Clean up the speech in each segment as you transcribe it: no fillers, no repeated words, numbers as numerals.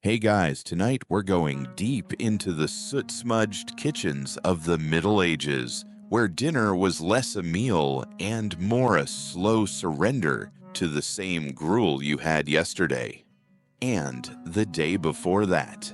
Hey guys, tonight we're going deep into the soot-smudged kitchens of the Middle Ages, where dinner was less a meal and more a slow surrender to the same gruel you had yesterday. And the day before that.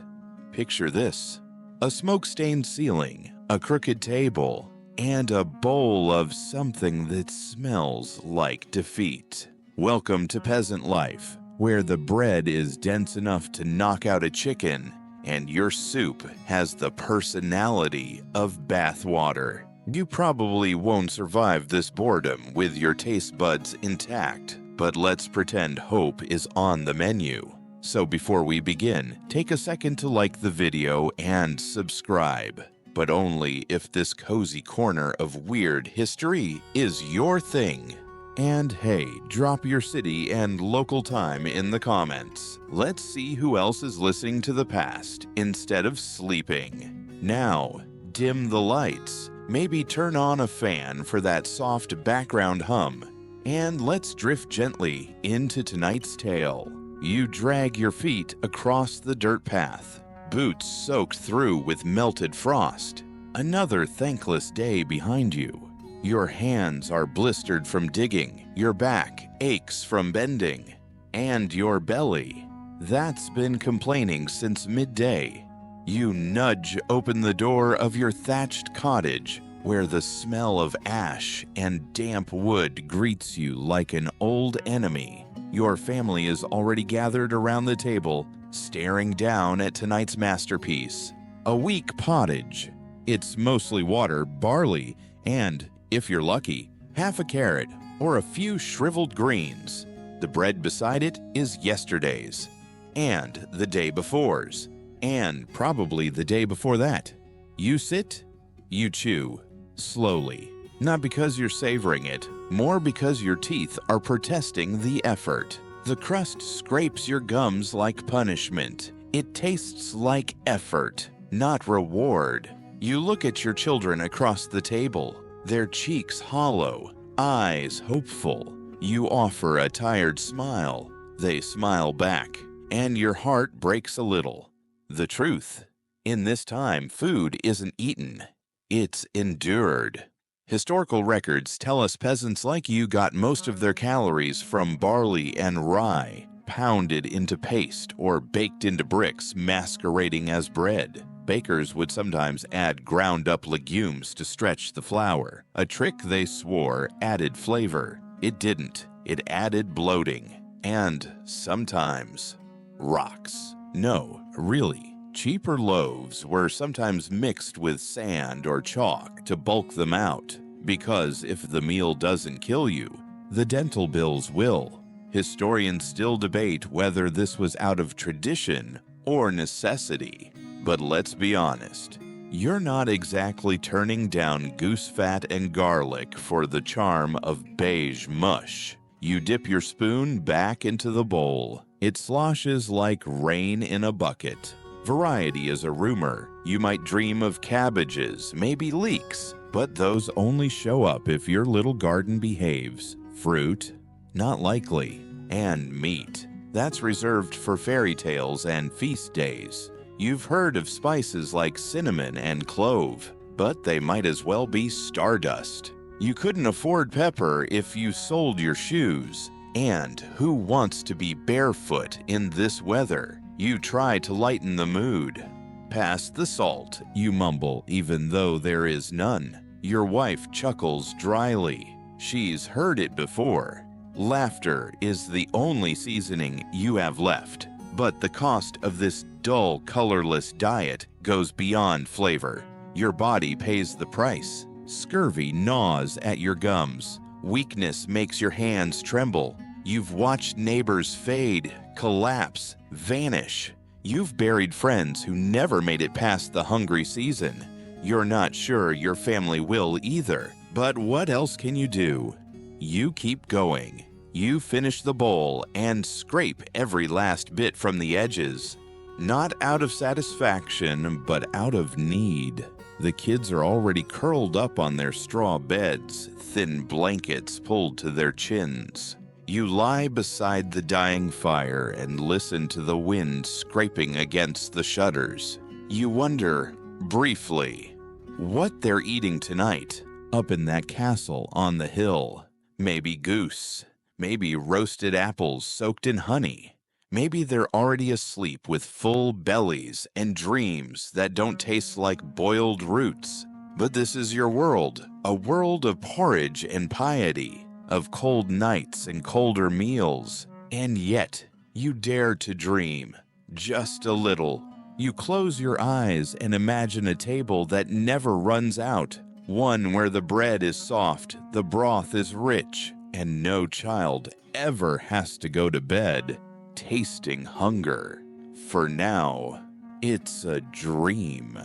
Picture this: a smoke-stained ceiling, a crooked table, and a bowl of something that smells like defeat. Welcome to peasant life, where the bread is dense enough to knock out a chicken, and your soup has the personality of bathwater. You probably won't survive this boredom with your taste buds intact, but let's pretend hope is on the menu. So before we begin, take a second to like the video and subscribe, but only if this cozy corner of weird history is your thing. And hey, drop your city and local time in the comments. Let's see who else is listening to the past instead of sleeping. Now, dim the lights, maybe turn on a fan for that soft background hum, and let's drift gently into tonight's tale. You drag your feet across the dirt path, boots soaked through with melted frost. Another thankless day behind you. Your hands are blistered from digging, your back aches from bending, and your belly, that's been complaining since midday. You nudge open the door of your thatched cottage, where the smell of ash and damp wood greets you like an old enemy. Your family is already gathered around the table, staring down at tonight's masterpiece, a weak pottage. It's mostly water, barley, and, if you're lucky, half a carrot or a few shriveled greens. The bread beside it is yesterday's, and the day before's, and probably the day before that. You sit, you chew, slowly. Not because you're savoring it, more because your teeth are protesting the effort. The crust scrapes your gums like punishment. It tastes like effort, not reward. You look at your children across the table, their cheeks hollow, eyes hopeful. You offer a tired smile. They smile back, and your heart breaks a little. The truth: in this time, food isn't eaten, it's endured. Historical records tell us peasants like you got most of their calories from barley and rye, pounded into paste or baked into bricks masquerading as bread. Bakers would sometimes add ground-up legumes to stretch the flour, a trick they swore added flavor. It didn't. It added bloating. And sometimes rocks. No, really. Cheaper loaves were sometimes mixed with sand or chalk to bulk them out, because if the meal doesn't kill you, the dental bills will. Historians still debate whether this was out of tradition or necessity. But let's be honest, you're not exactly turning down goose fat and garlic for the charm of beige mush. You dip your spoon back into the bowl. It sloshes like rain in a bucket. Variety is a rumor. You might dream of cabbages, maybe leeks, but those only show up if your little garden behaves. Fruit? Not likely. And meat. That's reserved for fairy tales and feast days. You've heard of spices like cinnamon and clove, but they might as well be stardust. You couldn't afford pepper if you sold your shoes. And who wants to be barefoot in this weather? You try to lighten the mood. Pass the salt, you mumble, even though there is none. Your wife chuckles dryly. She's heard it before. Laughter is the only seasoning you have left. But the cost of this dull, colorless diet goes beyond flavor. Your body pays the price. Scurvy gnaws at your gums. Weakness makes your hands tremble. You've watched neighbors fade, collapse, vanish. You've buried friends who never made it past the hungry season. You're not sure your family will either. But what else can you do? You keep going. You finish the bowl and scrape every last bit from the edges. Not out of satisfaction, but out of need. The kids are already curled up on their straw beds, thin blankets pulled to their chins. You lie beside the dying fire and listen to the wind scraping against the shutters. You wonder, briefly, what they're eating tonight up in that castle on the hill. Maybe goose, maybe roasted apples soaked in honey. Maybe they're already asleep with full bellies and dreams that don't taste like boiled roots. But this is your world, a world of porridge and piety, of cold nights and colder meals. And yet, you dare to dream, just a little. You close your eyes and imagine a table that never runs out, one where the bread is soft, the broth is rich, and no child ever has to go to bed tasting hunger. For now, it's a dream.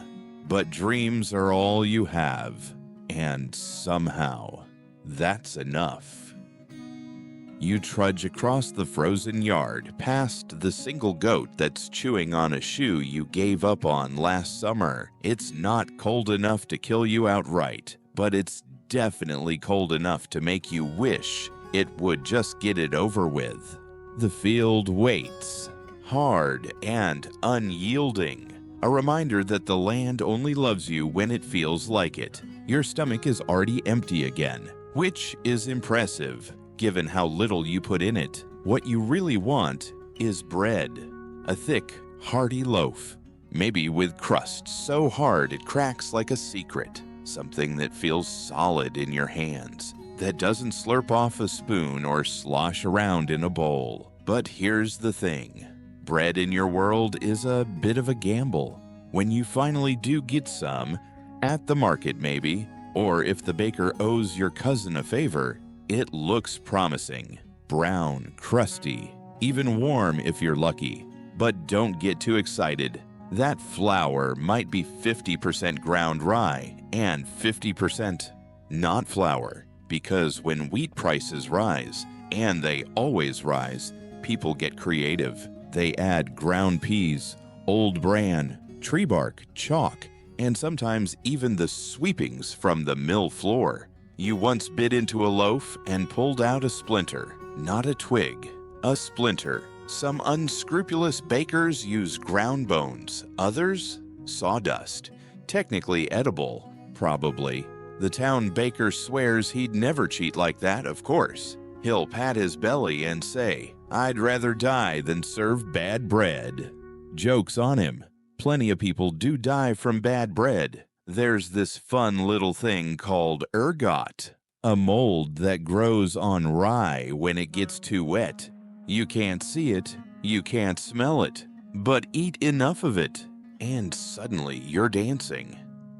But dreams are all you have, and somehow, that's enough. You trudge across the frozen yard, past the single goat that's chewing on a shoe you gave up on last summer. It's not cold enough to kill you outright, but it's definitely cold enough to make you wish it would just get it over with. The field waits, hard and unyielding. A reminder that the land only loves you when it feels like it. Your stomach is already empty again, which is impressive, given how little you put in it. What you really want is bread, a thick, hearty loaf, maybe with crust so hard it cracks like a secret, something that feels solid in your hands, that doesn't slurp off a spoon or slosh around in a bowl. But here's the thing. Bread in your world is a bit of a gamble. When you finally do get some, at the market maybe, or if the baker owes your cousin a favor, it looks promising. Brown, crusty, even warm if you're lucky. But don't get too excited. That flour might be 50% ground rye and 50% not flour, because when wheat prices rise, and they always rise, people get creative. They add ground peas, old bran, tree bark, chalk, and sometimes even the sweepings from the mill floor. You once bit into a loaf and pulled out a splinter, not a twig, a splinter. Some unscrupulous bakers use ground bones, others sawdust. Technically edible, probably. The town baker swears he'd never cheat like that, of course. He'll pat his belly and say, "I'd rather die than serve bad bread." Joke's on him. Plenty of people do die from bad bread. There's this fun little thing called ergot, a mold that grows on rye when it gets too wet. You can't see it, you can't smell it, but eat enough of it, and suddenly you're dancing.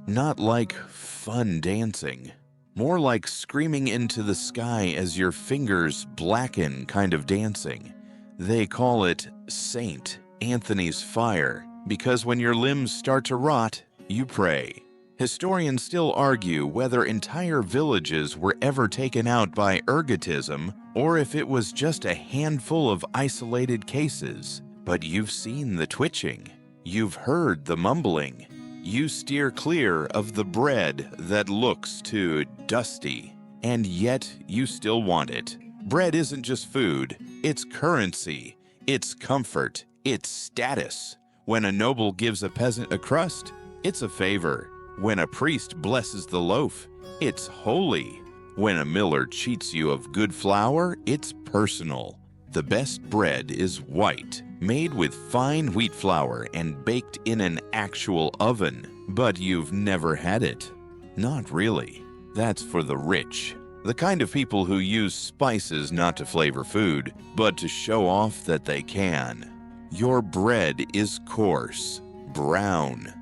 Not like fun dancing. More like screaming into the sky as your fingers blacken kind of dancing. They call it Saint Anthony's fire, because when your limbs start to rot, you pray. Historians still argue whether entire villages were ever taken out by ergotism or if it was just a handful of isolated cases. But you've seen the twitching. You've heard the mumbling. You steer clear of the bread that looks too dusty, and yet you still want it. Bread isn't just food, it's currency, it's comfort, it's status. When a noble gives a peasant a crust, it's a favor. When a priest blesses the loaf, it's holy. When a miller cheats you of good flour, it's personal. The best bread is white, made with fine wheat flour and baked in an actual oven. But you've never had it. Not really. That's for the rich. The kind of people who use spices not to flavor food, but to show off that they can. Your bread is coarse, brown,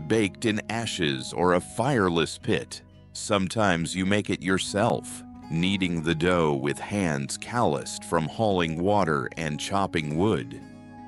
baked in ashes or a fireless pit. Sometimes you make it yourself, kneading the dough with hands calloused from hauling water and chopping wood.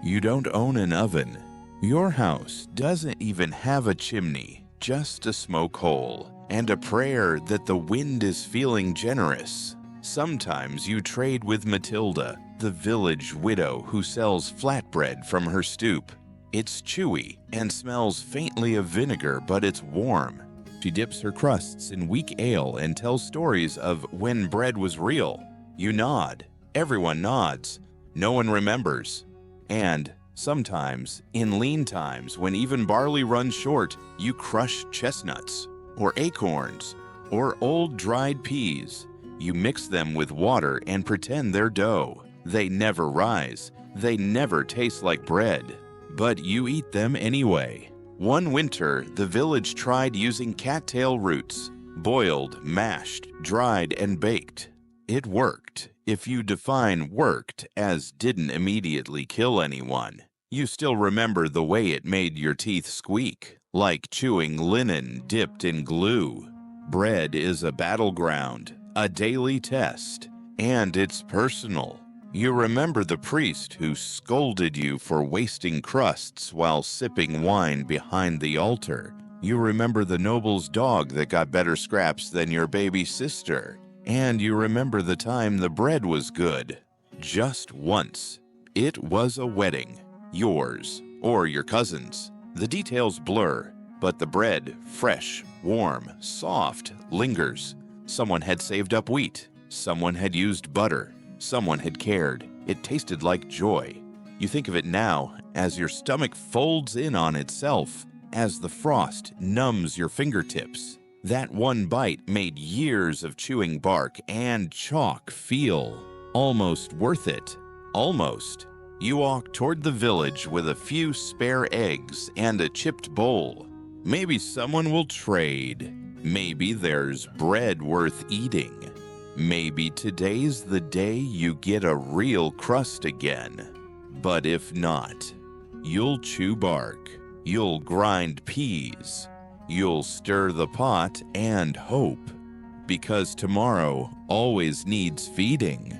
You don't own an oven. Your house doesn't even have a chimney, just a smoke hole, and a prayer that the wind is feeling generous. Sometimes you trade with Matilda, the village widow who sells flatbread from her stoop. It's chewy and smells faintly of vinegar, but it's warm. She dips her crusts in weak ale and tells stories of when bread was real. You nod. Everyone nods. No one remembers. And sometimes, in lean times, when even barley runs short, you crush chestnuts, or acorns, or old dried peas. You mix them with water and pretend they're dough. They never rise. They never taste like bread. But you eat them anyway. One winter, the village tried using cattail roots, boiled, mashed, dried, and baked. It worked. If you define worked as didn't immediately kill anyone, you still remember the way it made your teeth squeak, like chewing linen dipped in glue. Bread is a battleground, a daily test, and it's personal. You remember the priest who scolded you for wasting crusts while sipping wine behind the altar. You remember the noble's dog that got better scraps than your baby sister. And you remember the time the bread was good. Just once. It was a wedding. Yours, or your cousin's. The details blur, but the bread, fresh, warm, soft, lingers. Someone had saved up wheat. Someone had used butter. Someone had cared. It tasted like joy. You think of it now as your stomach folds in on itself, as the frost numbs your fingertips. That one bite made years of chewing bark and chalk feel almost worth it. Almost. You walk toward the village with a few spare eggs and a chipped bowl. Maybe someone will trade. Maybe there's bread worth eating. Maybe today's the day you get a real crust again. But if not, you'll chew bark. You'll grind peas. You'll stir the pot and hope, because tomorrow always needs feeding.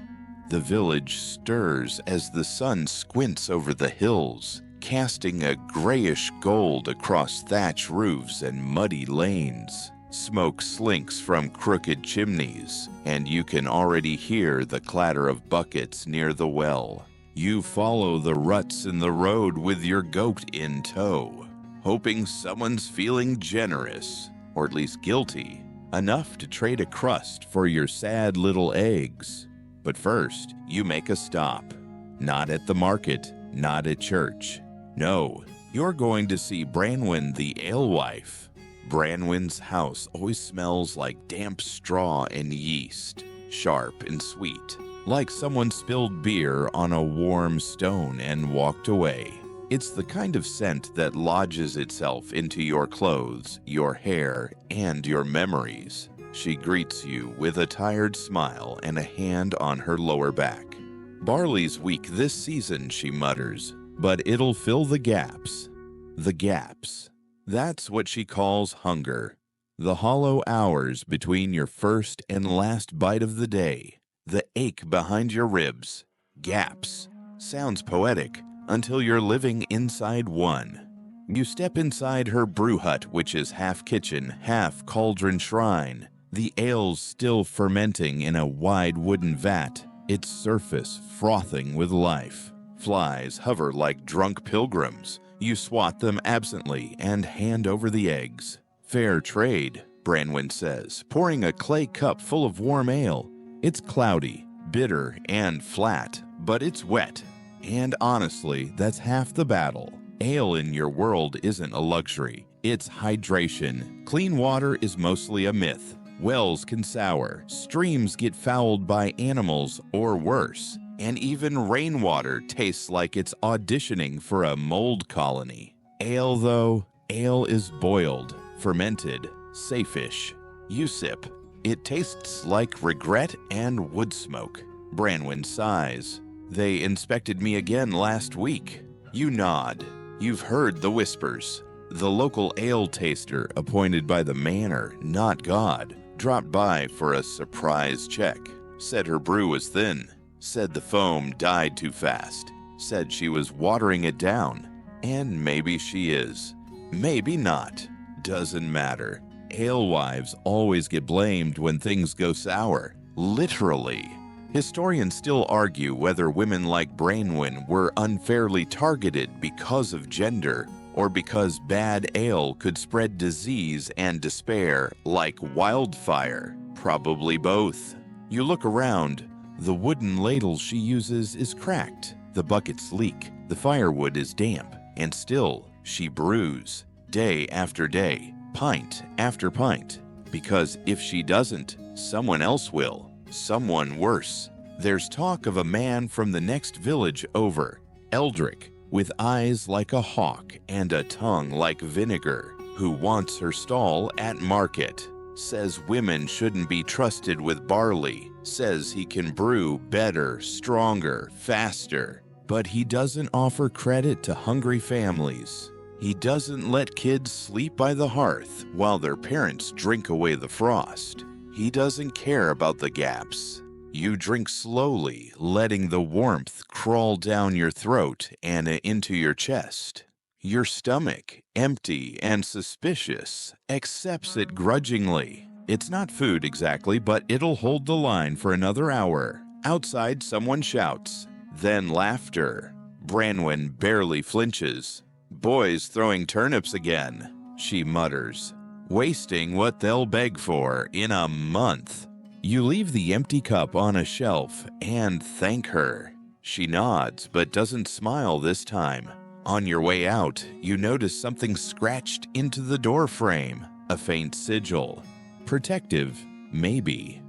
The village stirs as the sun squints over the hills, casting a grayish gold across thatch roofs and muddy lanes. Smoke slinks from crooked chimneys, and you can already hear the clatter of buckets near the well. You follow the ruts in the road with your goat in tow, hoping someone's feeling generous, or at least guilty, enough to trade a crust for your sad little eggs. But first, you make a stop. Not at the market, not at church. No, you're going to see Branwen the alewife. Branwen's house always smells like damp straw and yeast, sharp and sweet, like someone spilled beer on a warm stone and walked away. It's the kind of scent that lodges itself into your clothes, your hair, and your memories. She greets you with a tired smile and a hand on her lower back. Barley's weak this season, she mutters, but it'll fill the gaps. The gaps. That's what she calls hunger. The hollow hours between your first and last bite of the day. The ache behind your ribs. Gaps. Sounds poetic until you're living inside one. You step inside her brew hut, which is half kitchen, half cauldron shrine. The ale's still fermenting in a wide wooden vat, its surface frothing with life. Flies hover like drunk pilgrims. You swat them absently and hand over the eggs. Fair trade, Branwen says, pouring a clay cup full of warm ale. It's cloudy, bitter, and flat, but it's wet. And honestly, that's half the battle. Ale in your world isn't a luxury. It's hydration. Clean water is mostly a myth. Wells can sour. Streams get fouled by animals or worse. And even rainwater tastes like it's auditioning for a mold colony. Ale, though, ale is boiled, fermented, safe-ish. You sip. It tastes like regret and wood smoke. Branwen sighs. They inspected me again last week. You nod. You've heard the whispers. The local ale taster, appointed by the manor, not God, dropped by for a surprise check. Said her brew was thin. Said the foam died too fast. Said she was watering it down. And maybe she is. Maybe not. Doesn't matter. Alewives always get blamed when things go sour. Literally. Historians still argue whether women like Branwen were unfairly targeted because of gender, or because bad ale could spread disease and despair like wildfire. Probably both. You look around. The wooden ladle she uses is cracked, the buckets leak, the firewood is damp, and still she brews, day after day, pint after pint, because if she doesn't, someone else will, someone worse. There's talk of a man from the next village over, Eldrick, with eyes like a hawk and a tongue like vinegar, who wants her stall at market, says women shouldn't be trusted with barley, says he can brew better, stronger, faster, but he doesn't offer credit to hungry families. He doesn't let kids sleep by the hearth while their parents drink away the frost. He doesn't care about the gaps. You drink slowly, letting the warmth crawl down your throat and into your chest. Your stomach, empty and suspicious, accepts it grudgingly. It's not food exactly, but it'll hold the line for another hour. Outside, someone shouts, then laughter. Branwen barely flinches. Boys throwing turnips again, she mutters, wasting what they'll beg for in a month. You leave the empty cup on a shelf and thank her. She nods, but doesn't smile this time. On your way out, you notice something scratched into the door frame, a faint sigil. Protective, maybe.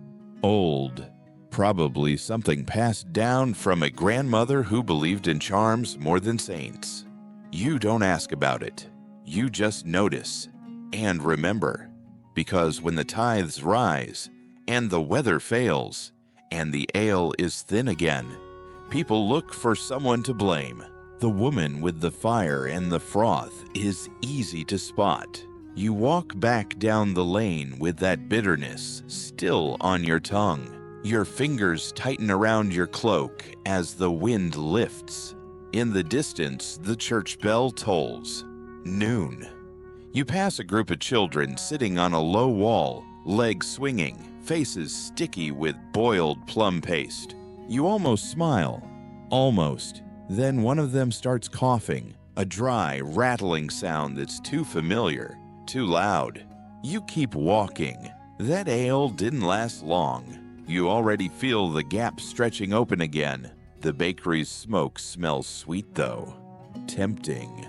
Old. Probably something passed down from a grandmother who believed in charms more than saints. You don't ask about it. You just notice. And remember. Because when the tithes rise, and the weather fails, and the ale is thin again, people look for someone to blame. The woman with the fire and the froth is easy to spot. You walk back down the lane with that bitterness still on your tongue. Your fingers tighten around your cloak as the wind lifts. In the distance, the church bell tolls. Noon. You pass a group of children sitting on a low wall, legs swinging, faces sticky with boiled plum paste. You almost smile. Almost. Then one of them starts coughing, a dry, rattling sound that's too familiar, too loud. You keep walking. That ale didn't last long. You already feel the gap stretching open again. The bakery's smoke smells sweet, though. Tempting.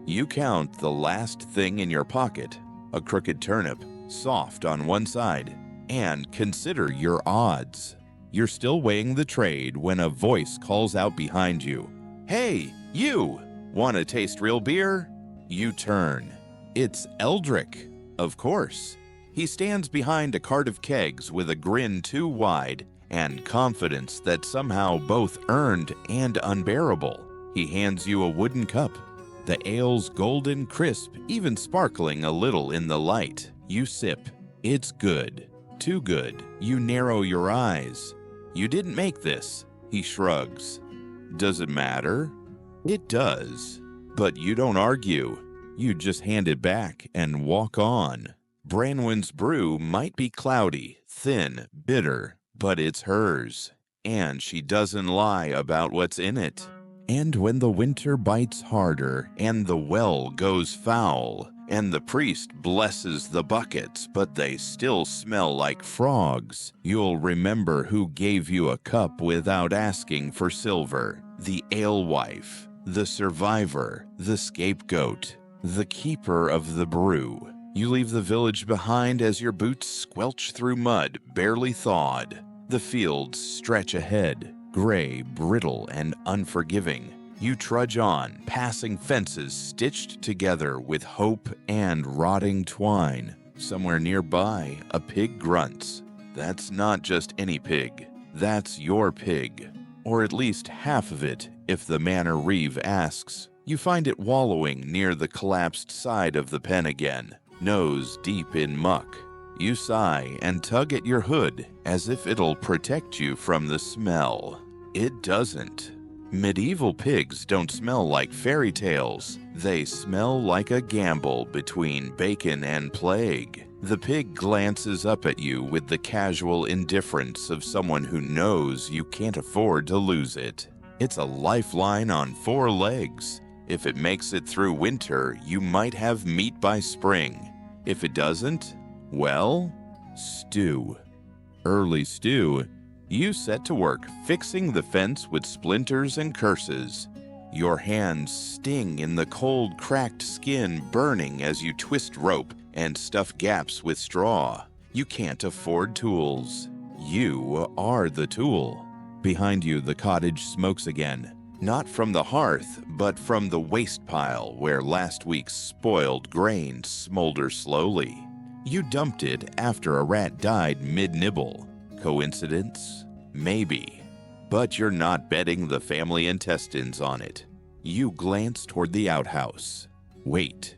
You count the last thing in your pocket, a crooked turnip, soft on one side, and consider your odds. You're still weighing the trade when a voice calls out behind you. Hey, you! Want to taste real beer? You turn. It's Eldrick, of course. He stands behind a cart of kegs with a grin too wide and confidence that somehow both earned and unbearable. He hands you a wooden cup. The ale's golden crisp, even sparkling a little in the light. You sip. It's good. Too good. You narrow your eyes. You didn't make this. He shrugs. Does it matter? It does. But you don't argue. You just hand it back and walk on. Branwen's brew might be cloudy, thin, bitter, but it's hers. And she doesn't lie about what's in it. And when the winter bites harder, and the well goes foul, and the priest blesses the buckets, but they still smell like frogs, you'll remember who gave you a cup without asking for silver. The alewife, the survivor, the scapegoat, the keeper of the brew. You leave the village behind as your boots squelch through mud, barely thawed. The fields stretch ahead, gray, brittle, and unforgiving. You trudge on, passing fences stitched together with hope and rotting twine. Somewhere nearby, a pig grunts. That's not just any pig. That's your pig. Or at least half of it, if the manor reeve asks. You find it wallowing near the collapsed side of the pen again, nose deep in muck. You sigh and tug at your hood as if it'll protect you from the smell. It doesn't. Medieval pigs don't smell like fairy tales. They smell like a gamble between bacon and plague. The pig glances up at you with the casual indifference of someone who knows you can't afford to lose it. It's a lifeline on 4 legs. If it makes it through winter, you might have meat by spring. If it doesn't, well, stew. Early stew, You set to work fixing the fence with splinters and curses. Your hands sting in the cold, cracked skin, burning as you twist rope and stuff gaps with straw. You can't afford tools. You are the tool. Behind you, the cottage smokes again. Not from the hearth, but from the waste pile where last week's spoiled grain smolder slowly. You dumped it after a rat died mid-nibble. Coincidence? Maybe. But you're not betting the family intestines on it. You glance toward the outhouse. Wait.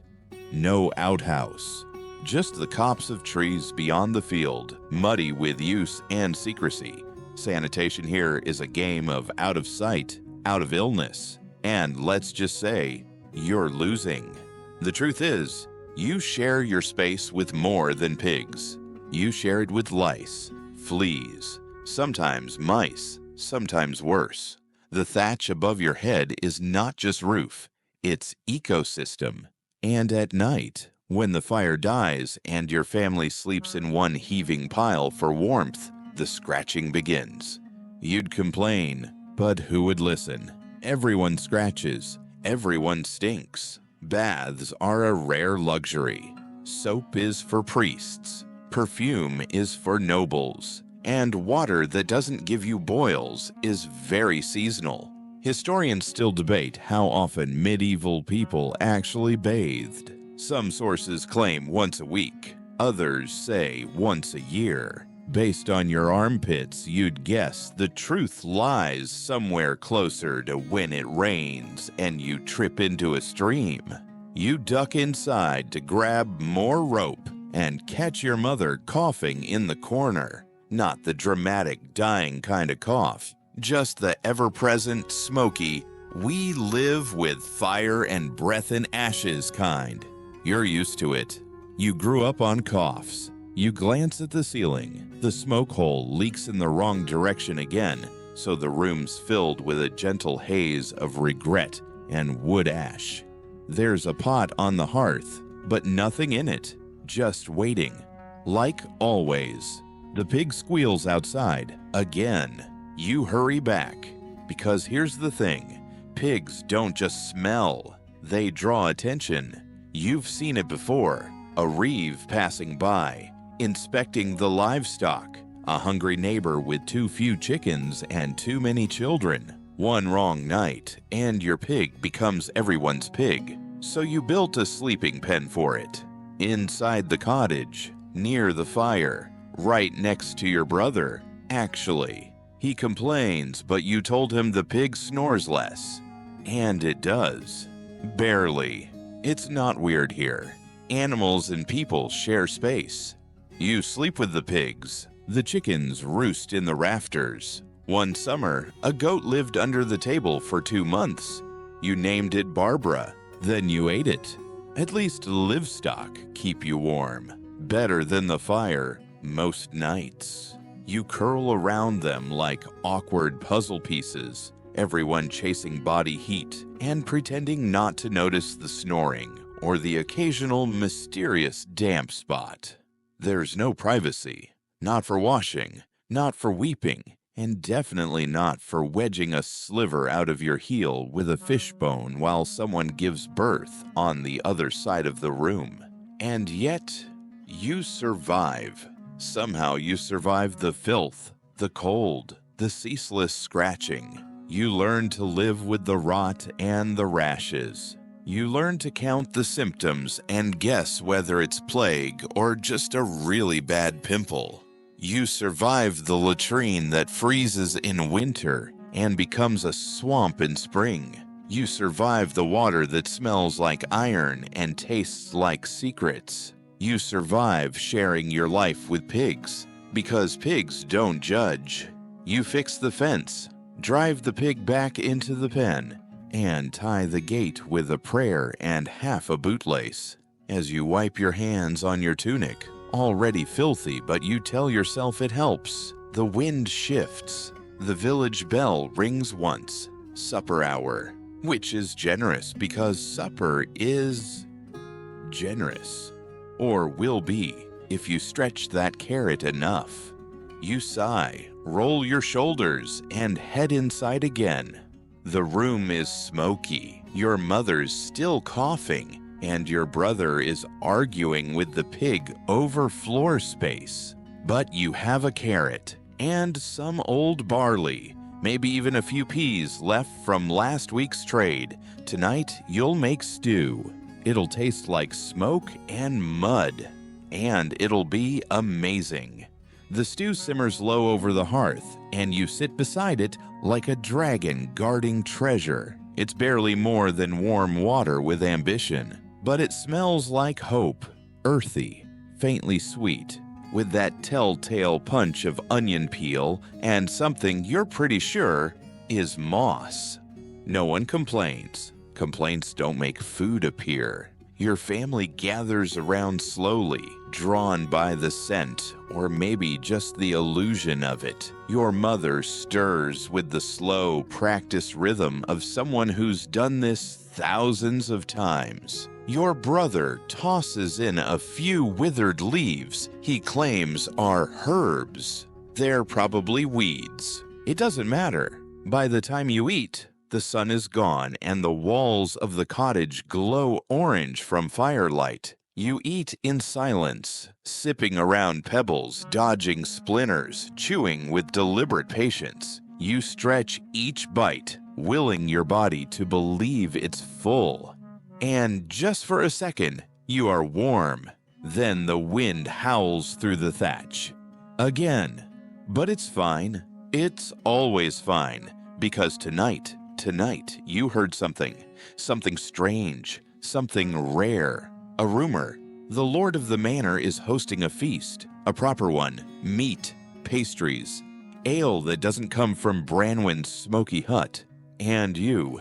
No outhouse. Just the copse of trees beyond the field, muddy with use and secrecy. Sanitation here is a game of out of sight, out of illness, and let's just say, you're losing. The truth is, you share your space with more than pigs. You share it with lice, fleas, sometimes mice, sometimes worse. The thatch above your head is not just roof, it's ecosystem. And at night, when the fire dies and your family sleeps in one heaving pile for warmth, the scratching begins. You'd complain, but who would listen? Everyone scratches, everyone stinks. Baths are a rare luxury. Soap is for priests, perfume is for nobles, and water that doesn't give you boils is very seasonal. Historians still debate how often medieval people actually bathed. Some sources claim once a week, others say once a year. Based on your armpits, you'd guess the truth lies somewhere closer to when it rains and you trip into a stream. You duck inside to grab more rope and catch your mother coughing in the corner. Not the dramatic, dying kind of cough, just the ever-present, smoky, we live with fire and breath and ashes kind. You're used to it. You grew up on coughs. You glance at the ceiling. The smoke hole leaks in the wrong direction again, so the room's filled with a gentle haze of regret and wood ash. There's a pot on the hearth, but nothing in it, just waiting. Like always, the pig squeals outside again. You hurry back, because here's the thing. Pigs don't just smell, they draw attention. You've seen it before, a reeve passing by, inspecting the livestock, a hungry neighbor with too few chickens and too many children. One wrong night, and your pig becomes everyone's pig. So you built a sleeping pen for it. Inside the cottage, near the fire, right next to your brother. Actually, he complains, but you told him the pig snores less. And it does. Barely. It's not weird here. Animals and people share space. You sleep with the pigs. The chickens roost in the rafters. One summer, a goat lived under the table for 2 months. You named it Barbara. Then you ate it. At least livestock keep you warm. Better than the fire most nights. You curl around them like awkward puzzle pieces, everyone chasing body heat and pretending not to notice the snoring or the occasional mysterious damp spot. There's no privacy, not for washing, not for weeping, and definitely not for wedging a sliver out of your heel with a fishbone while someone gives birth on the other side of the room. And yet, you survive. Somehow you survive the filth, the cold, the ceaseless scratching. You learn to live with the rot and the rashes. You learn to count the symptoms and guess whether it's plague or just a really bad pimple. You survive the latrine that freezes in winter and becomes a swamp in spring. You survive the water that smells like iron and tastes like secrets. You survive sharing your life with pigs, because pigs don't judge. You fix the fence, drive the pig back into the pen, and tie the gate with a prayer and half a bootlace. As you wipe your hands on your tunic, already filthy, but you tell yourself it helps. The wind shifts. The village bell rings once. Supper hour, which is generous because supper is generous. Or will be, if you stretch that carrot enough. You sigh, roll your shoulders, and head inside again. The room is smoky, your mother's still coughing, and your brother is arguing with the pig over floor space. But you have a carrot and some old barley, maybe even a few peas left from last week's trade. Tonight, you'll make stew. It'll taste like smoke and mud, and it'll be amazing. The stew simmers low over the hearth, and you sit beside it like a dragon guarding treasure. It's barely more than warm water with ambition, but it smells like hope, earthy, faintly sweet, with that telltale punch of onion peel and something you're pretty sure is moss. No one complains. Complaints don't make food appear. Your family gathers around slowly, drawn by the scent, or maybe just the illusion of it. Your mother stirs with the slow, practiced rhythm of someone who's done this thousands of times. Your brother tosses in a few withered leaves he claims are herbs. They're probably weeds. It doesn't matter. By the time you eat, the sun is gone and the walls of the cottage glow orange from firelight. You eat in silence, sipping around pebbles, dodging splinters, chewing with deliberate patience. You stretch each bite, willing your body to believe it's full. And just for a second, you are warm. Then the wind howls through the thatch. Again. But it's fine. It's always fine. Because tonight, you heard something strange, something rare, a rumor. The lord of the manor is hosting a feast, a proper one, meat, pastries, ale that doesn't come from Branwen's smoky hut. And you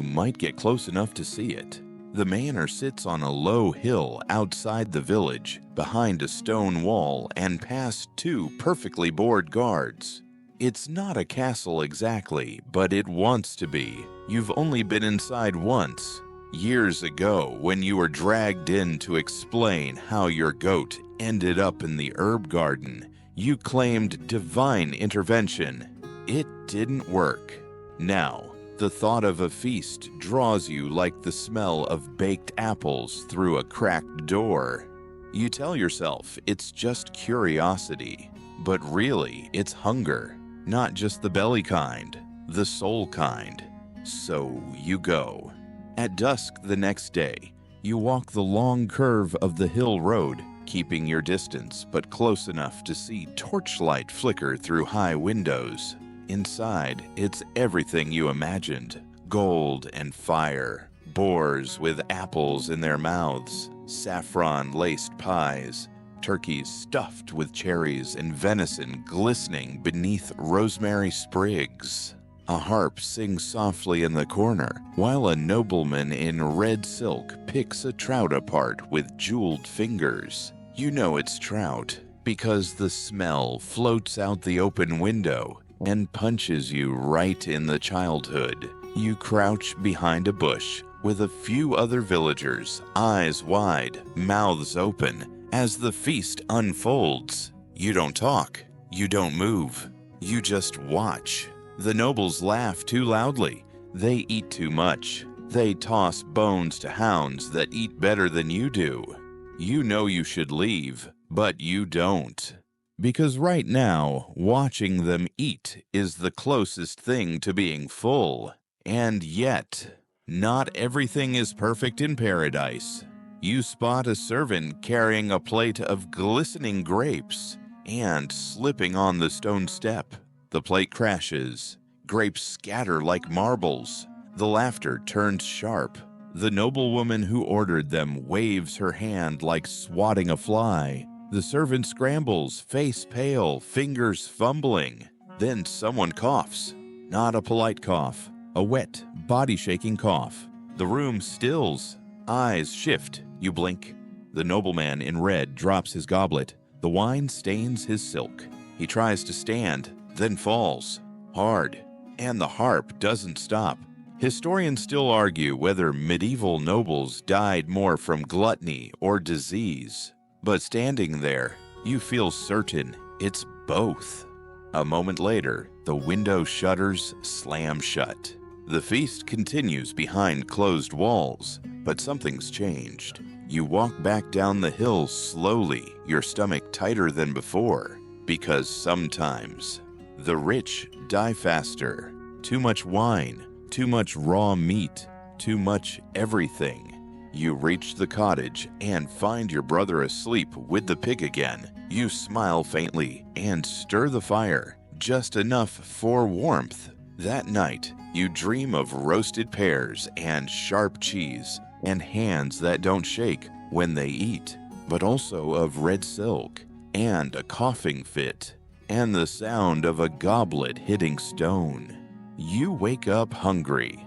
might get close enough to see it. The manor sits on a low hill outside the village, behind a stone wall and past two perfectly bored guards. It's not a castle exactly, but it wants to be. You've only been inside once, years ago when you were dragged in to explain how your goat ended up in the herb garden. You claimed divine intervention. It didn't work. Now, the thought of a feast draws you like the smell of baked apples through a cracked door. You tell yourself it's just curiosity, but really it's hunger. Not just the belly kind, the soul kind. So you go. At dusk the next day, you walk the long curve of the hill road, keeping your distance but close enough to see torchlight flicker through high windows. Inside, it's everything you imagined. Gold and fire, boars with apples in their mouths, saffron-laced pies, turkeys stuffed with cherries and venison glistening beneath rosemary sprigs. A harp sings softly in the corner, while a nobleman in red silk picks a trout apart with jeweled fingers. You know it's trout, because the smell floats out the open window and punches you right in the childhood. You crouch behind a bush with a few other villagers, eyes wide, mouths open, as the feast unfolds. You don't talk. You don't move. You just watch. The nobles laugh too loudly. They eat too much. They toss bones to hounds that eat better than you do. You know you should leave, but you don't. Because right now, watching them eat is the closest thing to being full. And yet, not everything is perfect in paradise. You spot a servant carrying a plate of glistening grapes and slipping on the stone step. The plate crashes. Grapes scatter like marbles. The laughter turns sharp. The noblewoman who ordered them waves her hand like swatting a fly. The servant scrambles, face pale, fingers fumbling. Then someone coughs. Not a polite cough. A wet, body-shaking cough. The room stills. Eyes shift. You blink. The nobleman in red drops his goblet. The wine stains his silk. He tries to stand, then falls. Hard. And the harp doesn't stop. Historians still argue whether medieval nobles died more from gluttony or disease. But standing there, you feel certain it's both. A moment later, the window shutters slam shut. The feast continues behind closed walls, but something's changed. You walk back down the hill slowly, your stomach tighter than before, because sometimes the rich die faster. Too much wine, too much raw meat, too much everything. You reach the cottage and find your brother asleep with the pig again. You smile faintly and stir the fire, just enough for warmth. That night, you dream of roasted pears and sharp cheese and hands that don't shake when they eat, but also of red silk and a coughing fit and the sound of a goblet hitting stone. You wake up hungry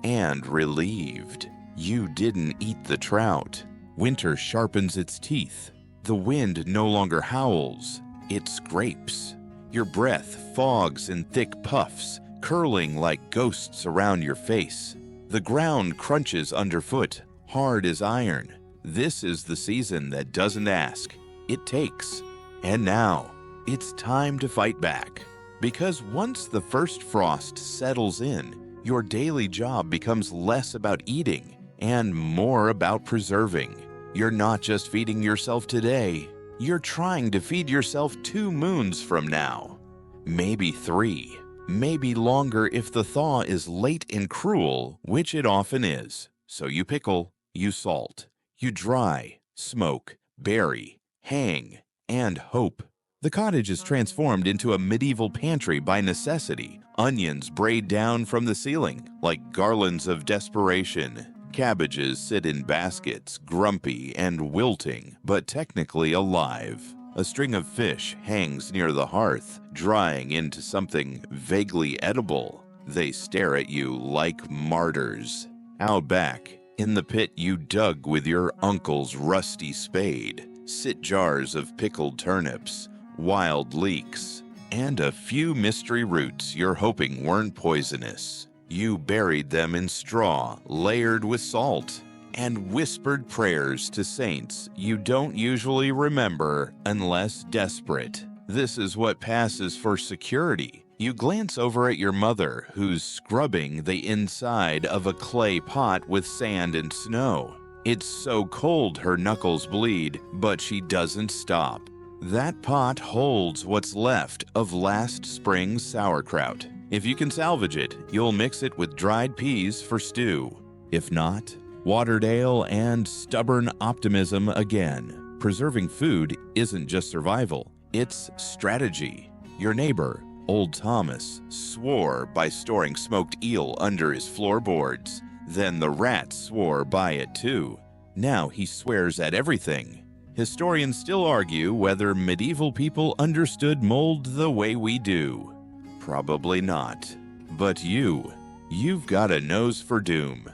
and relieved. You didn't eat the trout. Winter sharpens its teeth. The wind no longer howls, it scrapes. Your breath fogs in thick puffs, curling like ghosts around your face. The ground crunches underfoot, hard as iron. This is the season that doesn't ask, it takes. And now, it's time to fight back. Because once the first frost settles in, your daily job becomes less about eating and more about preserving. You're not just feeding yourself today, you're trying to feed yourself 2 moons from now. Maybe 3, maybe longer if the thaw is late and cruel, which it often is. So you pickle, you salt, you dry, smoke, bury, hang, and hope. The cottage is transformed into a medieval pantry by necessity. Onions braid down from the ceiling like garlands of desperation. Cabbages sit in baskets, grumpy and wilting, but technically alive. A string of fish hangs near the hearth, drying into something vaguely edible. They stare at you like martyrs. Out back, in the pit you dug with your uncle's rusty spade, sit jars of pickled turnips, wild leeks, and a few mystery roots you're hoping weren't poisonous. You buried them in straw, layered with salt, and whispered prayers to saints you don't usually remember unless desperate. This is what passes for security. You glance over at your mother, who's scrubbing the inside of a clay pot with sand and snow. It's so cold her knuckles bleed, but she doesn't stop. That pot holds what's left of last spring's sauerkraut. If you can salvage it, you'll mix it with dried peas for stew. If not, watered ale and stubborn optimism again. Preserving food isn't just survival, it's strategy. Your neighbor, Old Thomas, swore by storing smoked eel under his floorboards. Then the rats swore by it too. Now he swears at everything. Historians still argue whether medieval people understood mold the way we do. Probably not. But you've got a nose for doom.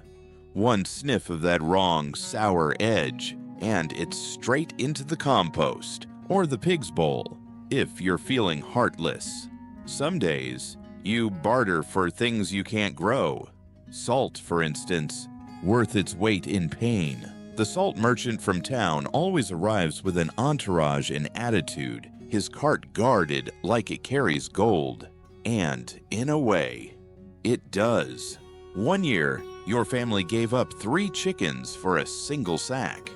One sniff of that wrong, sour edge, and it's straight into the compost, or the pig's bowl, if you're feeling heartless. Some days, you barter for things you can't grow. Salt, for instance, worth its weight in pain. The salt merchant from town always arrives with an entourage and attitude, his cart guarded like it carries gold. And, in a way, it does. One year, your family gave up 3 chickens for a single sack.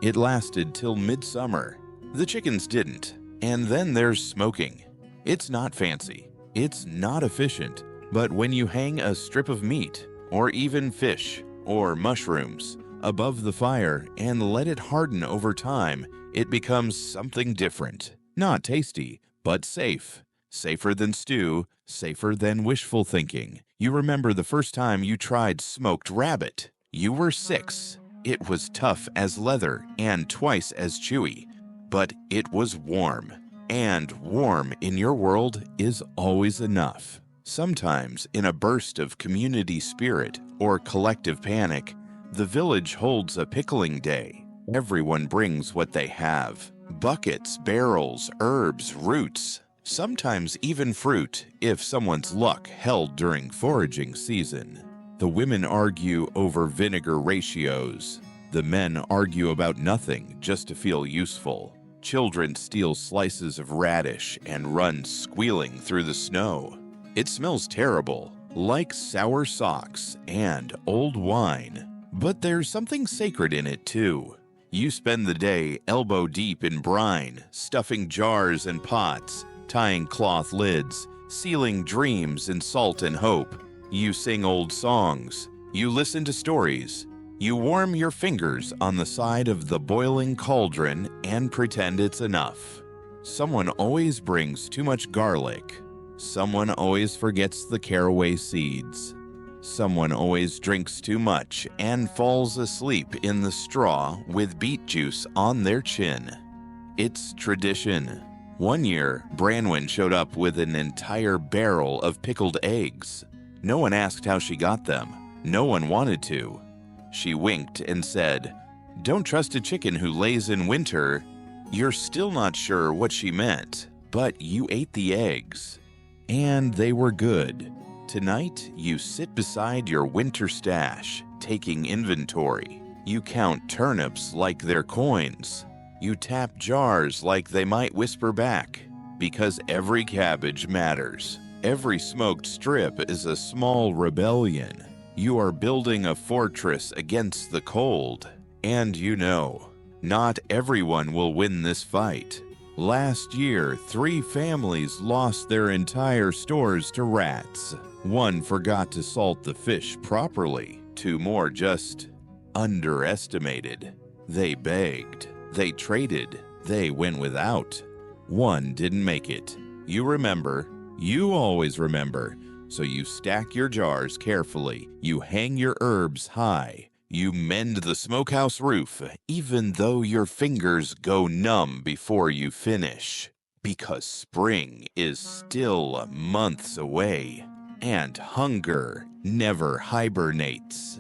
It lasted till midsummer. The chickens didn't. And then there's smoking. It's not fancy. It's not efficient. But when you hang a strip of meat, or even fish, or mushrooms, above the fire and let it harden over time, it becomes something different. Not tasty, but safe. Safer than stew, safer than wishful thinking. You remember the first time you tried smoked rabbit. You were 6. It was tough as leather and twice as chewy, but it was warm. And warm in your world is always enough. Sometimes, in a burst of community spirit or collective panic, the village holds a pickling day. Everyone brings what they have. Buckets, barrels, herbs, roots. Sometimes even fruit, if someone's luck held during foraging season. The women argue over vinegar ratios. The men argue about nothing just to feel useful. Children steal slices of radish and run squealing through the snow. It smells terrible, like sour socks and old wine. But there's something sacred in it too. You spend the day elbow deep in brine, stuffing jars and pots, tying cloth lids, sealing dreams in salt and hope. You sing old songs. You listen to stories. You warm your fingers on the side of the boiling cauldron and pretend it's enough. Someone always brings too much garlic. Someone always forgets the caraway seeds. Someone always drinks too much and falls asleep in the straw with beet juice on their chin. It's tradition. One year, Branwen showed up with an entire barrel of pickled eggs. No one asked how she got them. No one wanted to. She winked and said, "Don't trust a chicken who lays in winter." You're still not sure what she meant, but you ate the eggs. And they were good. Tonight, you sit beside your winter stash, taking inventory. You count turnips like they're coins. You tap jars like they might whisper back, because every cabbage matters. Every smoked strip is a small rebellion. You are building a fortress against the cold. And you know, not everyone will win this fight. Last year, 3 families lost their entire stores to rats. 1 forgot to salt the fish properly. 2 more just underestimated. They begged. They traded. They went without. 1 didn't make it. You remember. You always remember. So you stack your jars carefully. You hang your herbs high. You mend the smokehouse roof, even though your fingers go numb before you finish. Because spring is still months away, and hunger never hibernates.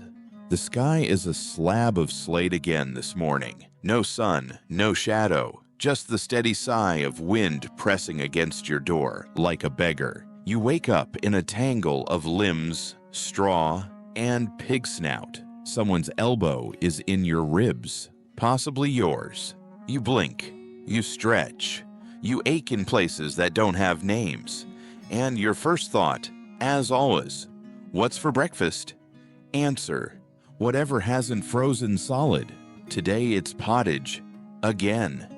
The sky is a slab of slate again this morning. No sun, no shadow, just the steady sigh of wind pressing against your door like a beggar. You wake up in a tangle of limbs, straw, and pig snout. Someone's elbow is in your ribs, possibly yours. You blink, you stretch, you ache in places that don't have names. And your first thought, as always, what's for breakfast? Answer, whatever hasn't frozen solid. Today it's pottage, again.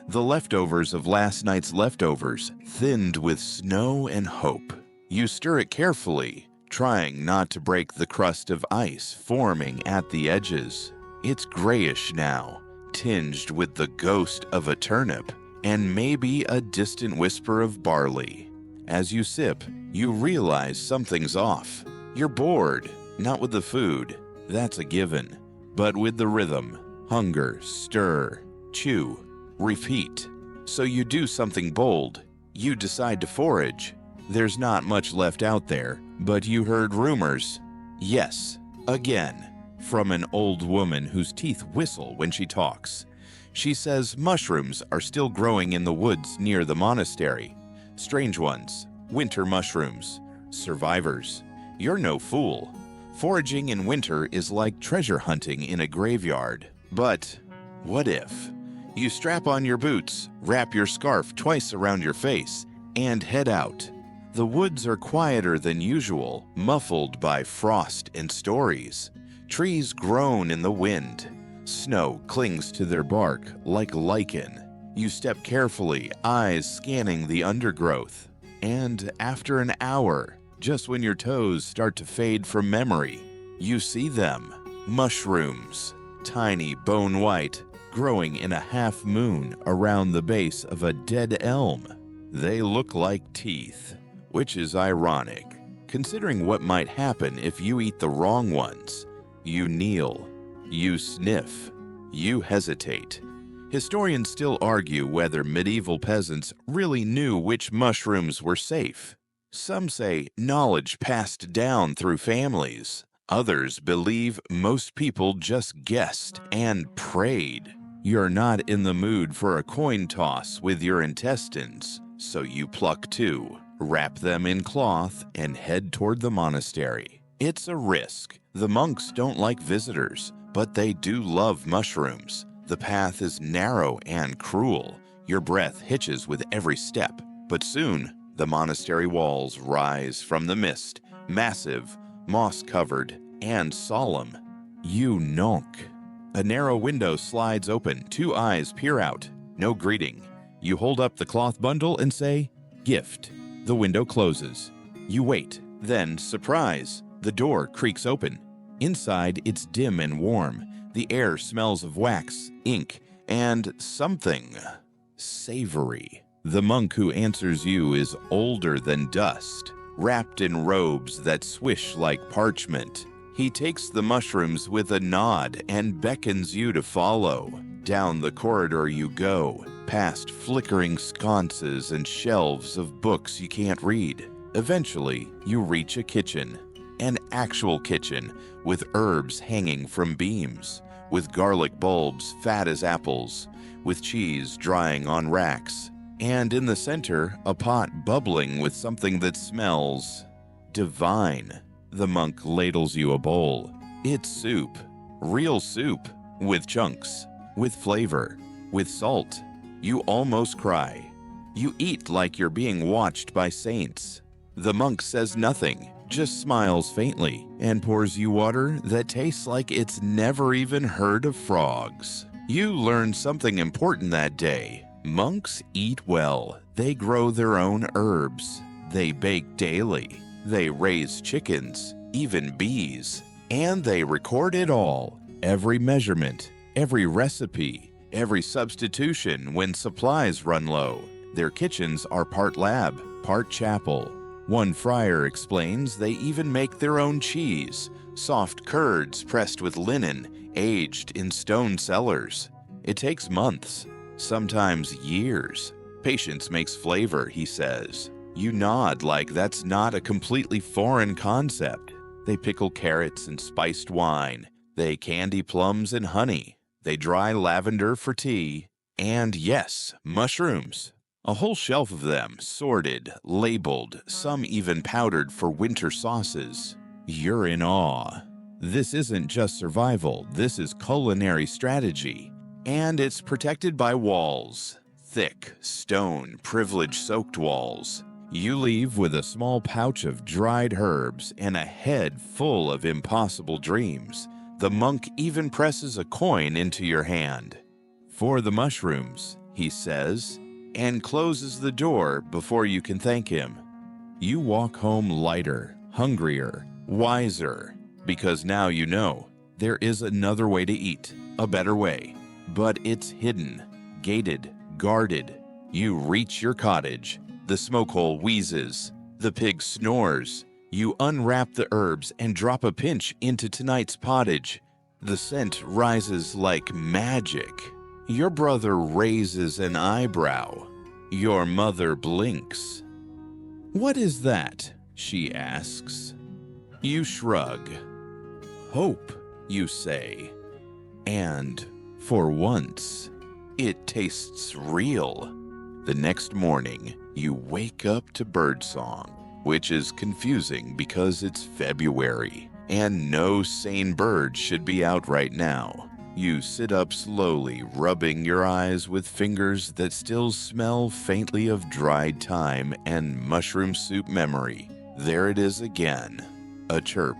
The leftovers of last night's leftovers, thinned with snow and hope. You stir it carefully, trying not to break the crust of ice forming at the edges. It's grayish now, tinged with the ghost of a turnip, and maybe a distant whisper of barley. As you sip, you realize something's off. You're bored, not with the food, that's a given, but with the rhythm. Hunger, stir, chew, repeat. So you do something bold. You decide to forage. There's not much left out there, but you heard rumors. Yes, again, from an old woman whose teeth whistle when she talks. She says mushrooms are still growing in the woods near the monastery. Strange ones, winter mushrooms, survivors. You're no fool. Foraging in winter is like treasure hunting in a graveyard. But what if? You strap on your boots, wrap your scarf twice around your face, and head out. The woods are quieter than usual, muffled by frost and stories. Trees groan in the wind. Snow clings to their bark like lichen. You step carefully, eyes scanning the undergrowth. And after an hour, just when your toes start to fade from memory, you see them. Mushrooms, tiny bone white, growing in a half moon around the base of a dead elm. They look like teeth, which is ironic, considering what might happen if you eat the wrong ones. You kneel, you sniff, you hesitate. Historians still argue whether medieval peasants really knew which mushrooms were safe. Some say knowledge passed down through families. Others believe most people just guessed and prayed. You're not in the mood for a coin toss with your intestines, so you pluck 2, wrap them in cloth, and head toward the monastery. It's a risk. The monks don't like visitors, but they do love mushrooms. The path is narrow and cruel. Your breath hitches with every step, but soon the monastery walls rise from the mist, massive, moss-covered, and solemn. You knock. A narrow window slides open, 2 eyes peer out. No greeting. You hold up the cloth bundle and say, "Gift." The window closes. You wait. Then, surprise, the door creaks open. Inside, it's dim and warm. The air smells of wax, ink, and something savory. The monk who answers you is older than dust, wrapped in robes that swish like parchment. He takes the mushrooms with a nod and beckons you to follow. Down the corridor you go, past flickering sconces and shelves of books you can't read. Eventually, you reach a kitchen. An actual kitchen, with herbs hanging from beams, with garlic bulbs fat as apples, with cheese drying on racks, and in the center, a pot bubbling with something that smells divine. The monk ladles you a bowl. It's soup, real soup, with chunks, with flavor, with salt. You almost cry. You eat like you're being watched by saints. The monk says nothing, just smiles faintly, and pours you water that tastes like it's never even heard of frogs. You learn something important that day. Monks eat well. They grow their own herbs. They bake daily. They raise chickens, even bees. And they record it all. Every measurement, every recipe, every substitution when supplies run low. Their kitchens are part lab, part chapel. One friar explains they even make their own cheese, soft curds pressed with linen, aged in stone cellars. It takes months, sometimes years. Patience makes flavor, he says. You nod like that's not a completely foreign concept. They pickle carrots in spiced wine. They candy plums in honey. They dry lavender for tea. And yes, mushrooms. A whole shelf of them, sorted, labeled, some even powdered for winter sauces. You're in awe. This isn't just survival, this is culinary strategy. And it's protected by walls. Thick, stone, privilege-soaked walls. You leave with a small pouch of dried herbs and a head full of impossible dreams. The monk even presses a coin into your hand. "For the mushrooms," he says, and closes the door before you can thank him. You walk home lighter, hungrier, wiser, because now you know there is another way to eat, a better way. But it's hidden, gated, guarded. You reach your cottage. The smoke hole wheezes. The pig snores. You unwrap the herbs and drop a pinch into tonight's pottage. The scent rises like magic. Your brother raises an eyebrow. Your mother blinks. "What is that?" she asks. You shrug. "Hope," you say. And, for once, it tastes real. The next morning, you wake up to birdsong, which is confusing because it's February, and no sane bird should be out right now. You sit up slowly, rubbing your eyes with fingers that still smell faintly of dried thyme and mushroom soup memory. There it is again, a chirp.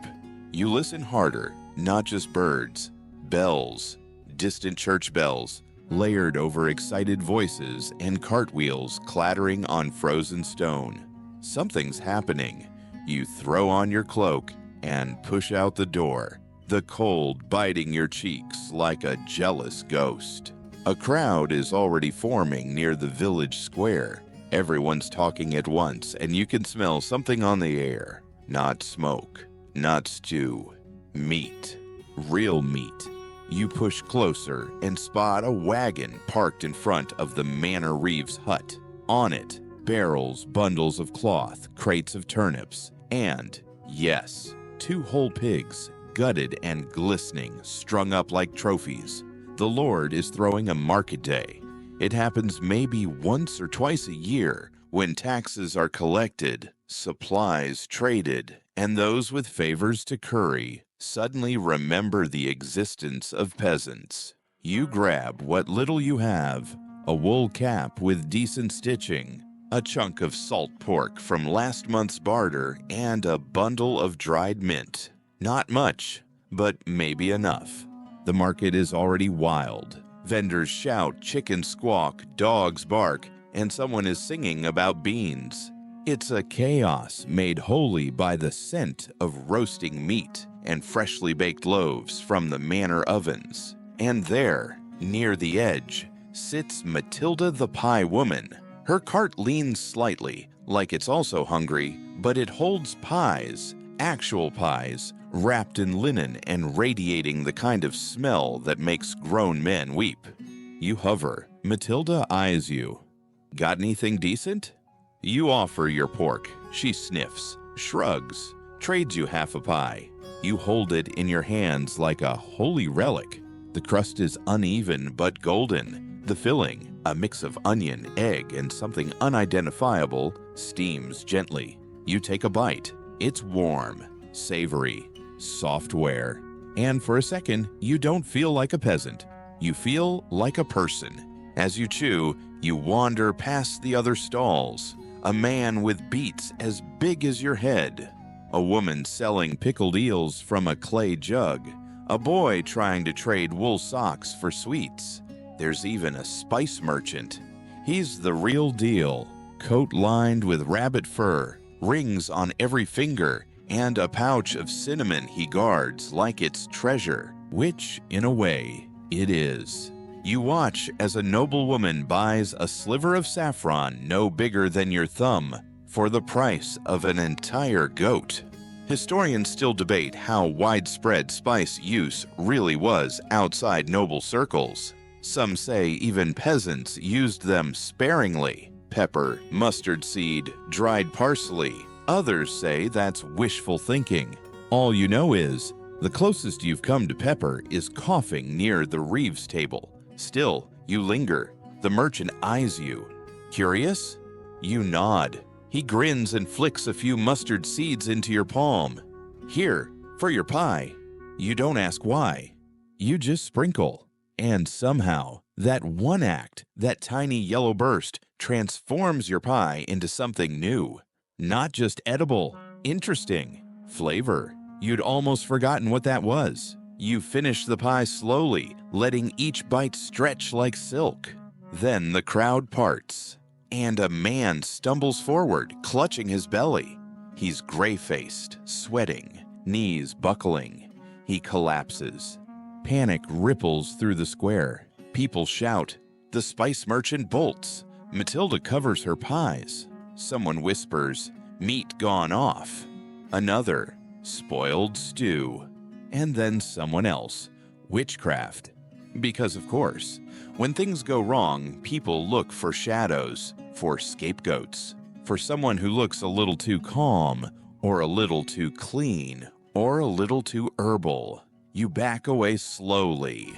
You listen harder, not just birds, bells, distant church bells, layered over excited voices and cartwheels clattering on frozen stone. Something's happening. You throw on your cloak and push out the door, the cold biting your cheeks like a jealous ghost. A crowd is already forming near the village square. Everyone's talking at once, and you can smell something on the air. Not smoke, not stew, meat, real meat. You push closer and spot a wagon parked in front of the Manor Reeves hut. On it, barrels, bundles of cloth, crates of turnips, and, yes, 2 whole pigs, gutted and glistening, strung up like trophies. The Lord is throwing a market day. It happens maybe once or twice a year when taxes are collected, supplies traded, and those with favors to curry suddenly remember the existence of peasants. You grab what little you have, a wool cap with decent stitching, a chunk of salt pork from last month's barter, and a bundle of dried mint. Not much, but maybe enough. The market is already wild. Vendors shout, chickens squawk, dogs bark, and someone is singing about beans. It's a chaos made holy by the scent of roasting meat and freshly baked loaves from the manor ovens. And there, near the edge, sits Matilda the Pie Woman. Her cart leans slightly, like it's also hungry, but it holds pies, actual pies, wrapped in linen and radiating the kind of smell that makes grown men weep. You hover. Matilda eyes you. Got anything decent? You offer your pork. She sniffs, shrugs, trades you half a pie. You hold it in your hands like a holy relic. The crust is uneven but golden. The filling, a mix of onion, egg, and something unidentifiable, steams gently. You take a bite. It's warm, savory, software. And for a second, you don't feel like a peasant. You feel like a person. As you chew, you wander past the other stalls. A man with beets as big as your head. A woman selling pickled eels from a clay jug. A boy trying to trade wool socks for sweets. There's even a spice merchant. He's the real deal. Coat lined with rabbit fur, rings on every finger, and a pouch of cinnamon he guards like it's treasure, which, in a way, it is. You watch as a noble woman buys a sliver of saffron no bigger than your thumb for the price of an entire goat. Historians still debate how widespread spice use really was outside noble circles. Some say even peasants used them sparingly. Pepper, mustard seed, dried parsley. Others say that's wishful thinking. All you know is, the closest you've come to pepper is coughing near the Reeves table. Still, you linger. The merchant eyes you. Curious? You nod. He grins and flicks a few mustard seeds into your palm. Here, for your pie. You don't ask why. You just sprinkle. And somehow, that one act, that tiny yellow burst, transforms your pie into something new. Not just edible, interesting, flavor. You'd almost forgotten what that was. You finish the pie slowly, letting each bite stretch like silk. Then the crowd parts, and a man stumbles forward, clutching his belly. He's gray-faced, sweating, knees buckling. He collapses. Panic ripples through the square. People shout. The spice merchant bolts. Matilda covers her pies. Someone whispers, meat gone off. Another, spoiled stew. And then someone else, witchcraft. Because of course, when things go wrong, people look for shadows, for scapegoats, for someone who looks a little too calm, or a little too clean, or a little too herbal. You back away slowly.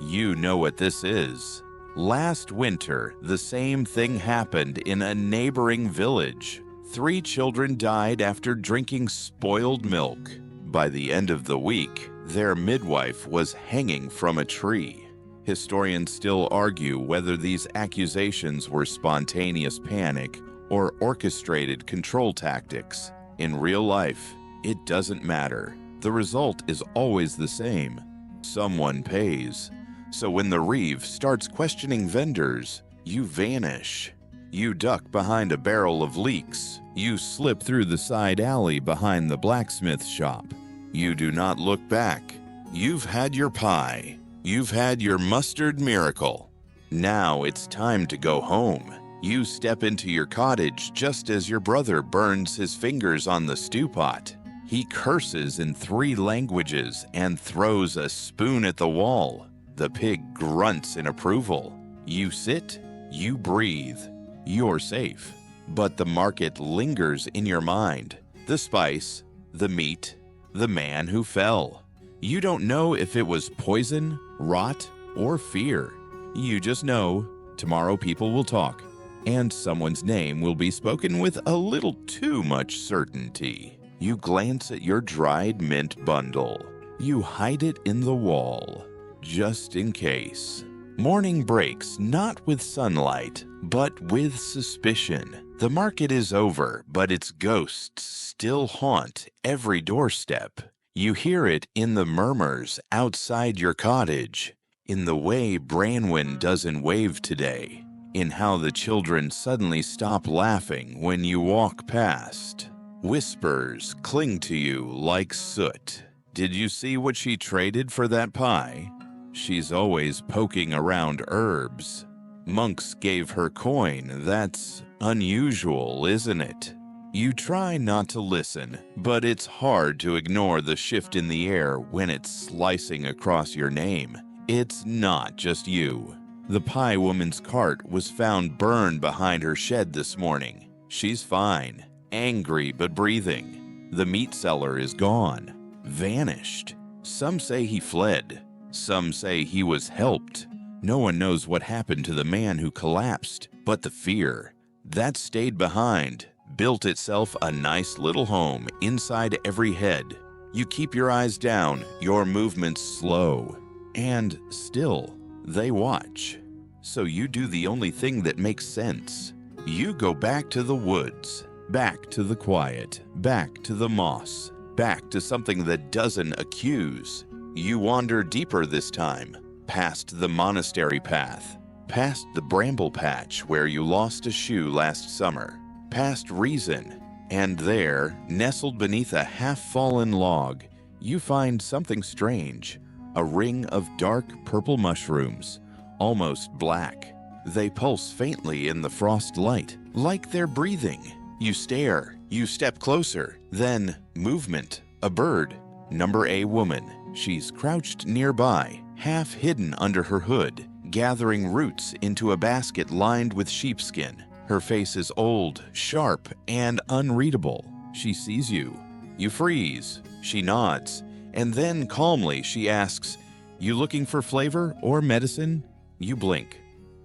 You know what this is. Last winter, the same thing happened in a neighboring village. 3 children died after drinking spoiled milk. By the end of the week, their midwife was hanging from a tree. Historians still argue whether these accusations were spontaneous panic or orchestrated control tactics. In real life, it doesn't matter. The result is always the same. Someone pays. So when the Reeve starts questioning vendors, you vanish. You duck behind a barrel of leeks. You slip through the side alley behind the blacksmith shop. You do not look back. You've had your pie. You've had your mustard miracle. Now it's time to go home. You step into your cottage just as your brother burns his fingers on the stew pot. He curses in 3 languages and throws a spoon at the wall. The pig grunts in approval. You sit, you breathe. You're safe. But the market lingers in your mind. The spice, the meat, the man who fell. You don't know if it was poison, rot, or fear. You just know tomorrow people will talk, and someone's name will be spoken with a little too much certainty. You glance at your dried mint bundle. You hide it in the wall, just in case. Morning breaks not with sunlight, but with suspicion. The market is over, but its ghosts still haunt every doorstep. You hear it in the murmurs outside your cottage, in the way Branwyn doesn't wave today, in how the children suddenly stop laughing when you walk past. Whispers cling to you like soot. Did you see what she traded for that pie? She's always poking around herbs. Monks gave her coin. That's unusual, isn't it? You try not to listen, but it's hard to ignore the shift in the air when it's slicing across your name. It's not just you. The pie woman's cart was found burned behind her shed this morning. She's fine, angry but breathing. The meat seller is gone, vanished. Some say he fled. Some say he was helped. No one knows what happened to the man who collapsed, but the fear that stayed behind built itself a nice little home inside every head. You keep your eyes down, your movements slow, and still they watch. So you do the only thing that makes sense. You go back to the woods, back to the quiet, back to the moss, back to something that doesn't accuse. You wander deeper this time, past the monastery path, past the bramble patch where you lost a shoe last summer, past reason, and there, nestled beneath a half-fallen log, you find something strange, a ring of dark purple mushrooms, almost black. They pulse faintly in the frost light, like they're breathing. You stare, you step closer, then movement, a bird, number A woman. She's crouched nearby, half hidden under her hood, gathering roots into a basket lined with sheepskin. Her face is old, sharp, and unreadable. She sees you. You freeze. She nods, and then calmly she asks, "You looking for flavor or medicine?" You blink.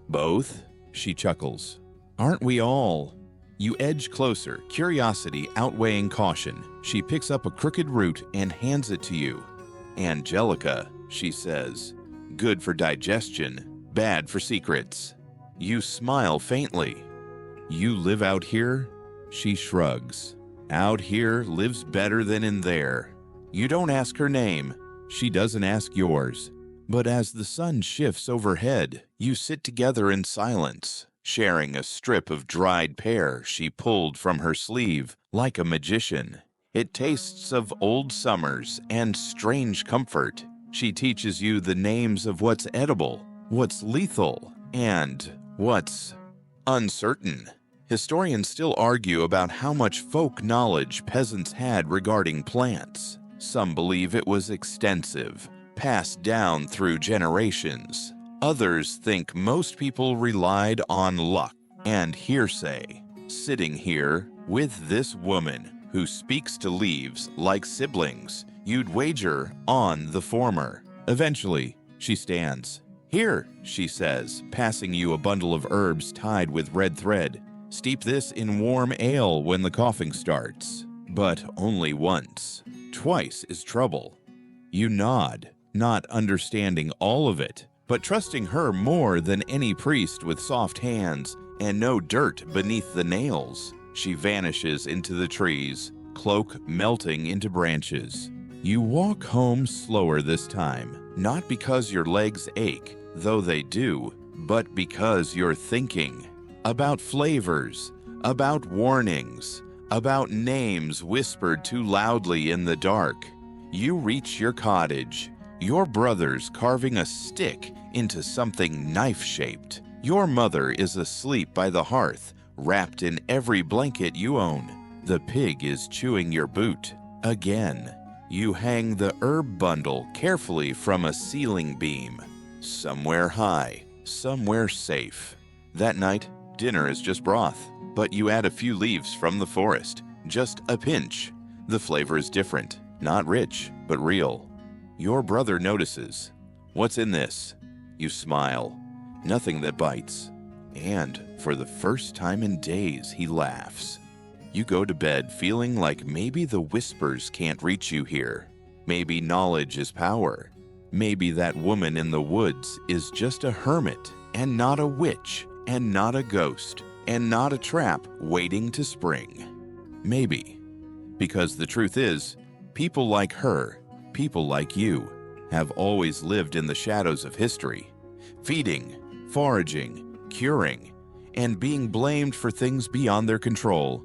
"Both?" She chuckles. "Aren't we all?" You edge closer, curiosity outweighing caution. She picks up a crooked root and hands it to you. "Angelica," she says. "Good for digestion, bad for secrets." You smile faintly. "You live out here?" She shrugs. "Out here lives better than in there." You don't ask her name. She doesn't ask yours. But as the sun shifts overhead, you sit together in silence, sharing a strip of dried pear she pulled from her sleeve like a magician. It tastes of old summers and strange comfort. She teaches you the names of what's edible, what's lethal, and what's uncertain. Historians still argue about how much folk knowledge peasants had regarding plants. Some believe it was extensive, passed down through generations. Others think most people relied on luck and hearsay. Sitting here with this woman who speaks to leaves like siblings, you'd wager on the former. Eventually, she stands. "Here," she says, passing you a bundle of herbs tied with red thread. "Steep this in warm ale when the coughing starts." But only once. Twice is trouble. You nod, not understanding all of it, but trusting her more than any priest with soft hands and no dirt beneath the nails. She vanishes into the trees, cloak melting into branches. You walk home slower this time, not because your legs ache, though they do, but because you're thinking about flavors, about warnings, about names whispered too loudly in the dark. You reach your cottage, your brother's carving a stick into something knife-shaped. Your mother is asleep by the hearth, wrapped in every blanket you own. The pig is chewing your boot. Again, you hang the herb bundle carefully from a ceiling beam. Somewhere high, somewhere safe. That night, dinner is just broth, but you add a few leaves from the forest, just a pinch. The flavor is different, not rich, but real. Your brother notices. "What's in this?" You smile. "Nothing that bites." And for the first time in days, he laughs. You go to bed feeling like maybe the whispers can't reach you here. Maybe knowledge is power. Maybe that woman in the woods is just a hermit and not a witch and not a ghost and not a trap waiting to spring. Maybe. Because the truth is, people like her, people like you, have always lived in the shadows of history, feeding, foraging, curing, and being blamed for things beyond their control.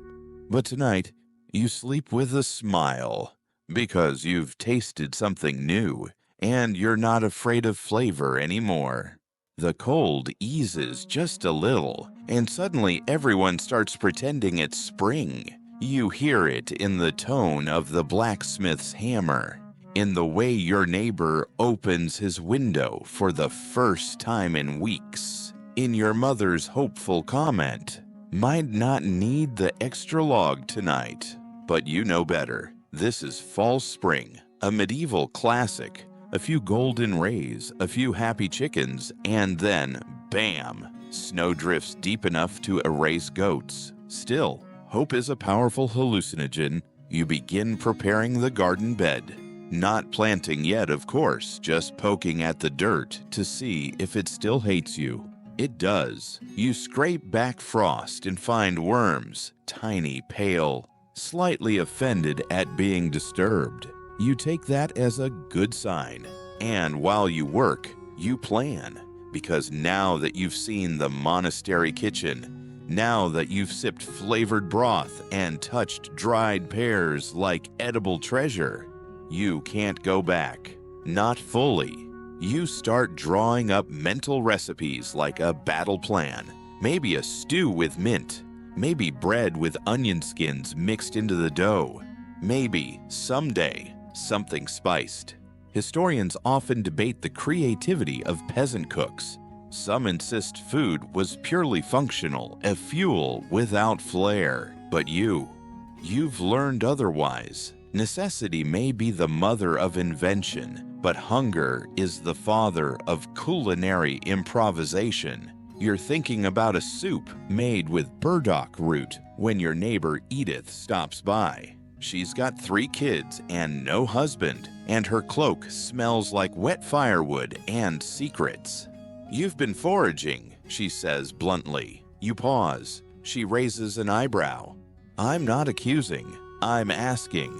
But tonight, you sleep with a smile because you've tasted something new and you're not afraid of flavor anymore. The cold eases just a little, and suddenly everyone starts pretending it's spring. You hear it in the tone of the blacksmith's hammer, in the way your neighbor opens his window for the first time in weeks, in your mother's hopeful comment, "Might not need the extra log tonight." But you know better. This is fall spring, a medieval classic, a few golden rays, a few happy chickens, and then, bam, snow drifts deep enough to erase goats. Still, hope is a powerful hallucinogen. You begin preparing the garden bed. Not planting yet, of course, just poking at the dirt to see if it still hates you. It does. You scrape back frost and find worms, tiny, pale, slightly offended at being disturbed. You take that as a good sign. And while you work, you plan. Because now that you've seen the monastery kitchen, now that you've sipped flavored broth and touched dried pears like edible treasure, you can't go back. Not fully. You start drawing up mental recipes like a battle plan. Maybe a stew with mint. Maybe bread with onion skins mixed into the dough. Maybe, someday, something spiced. Historians often debate the creativity of peasant cooks. Some insist food was purely functional, a fuel without flair. But you've learned otherwise. Necessity may be the mother of invention, but hunger is the father of culinary improvisation. You're thinking about a soup made with burdock root when your neighbor Edith stops by. She's got 3 kids and no husband, and her cloak smells like wet firewood and secrets. "You've been foraging," she says bluntly. You pause. She raises an eyebrow. "I'm not accusing. I'm asking."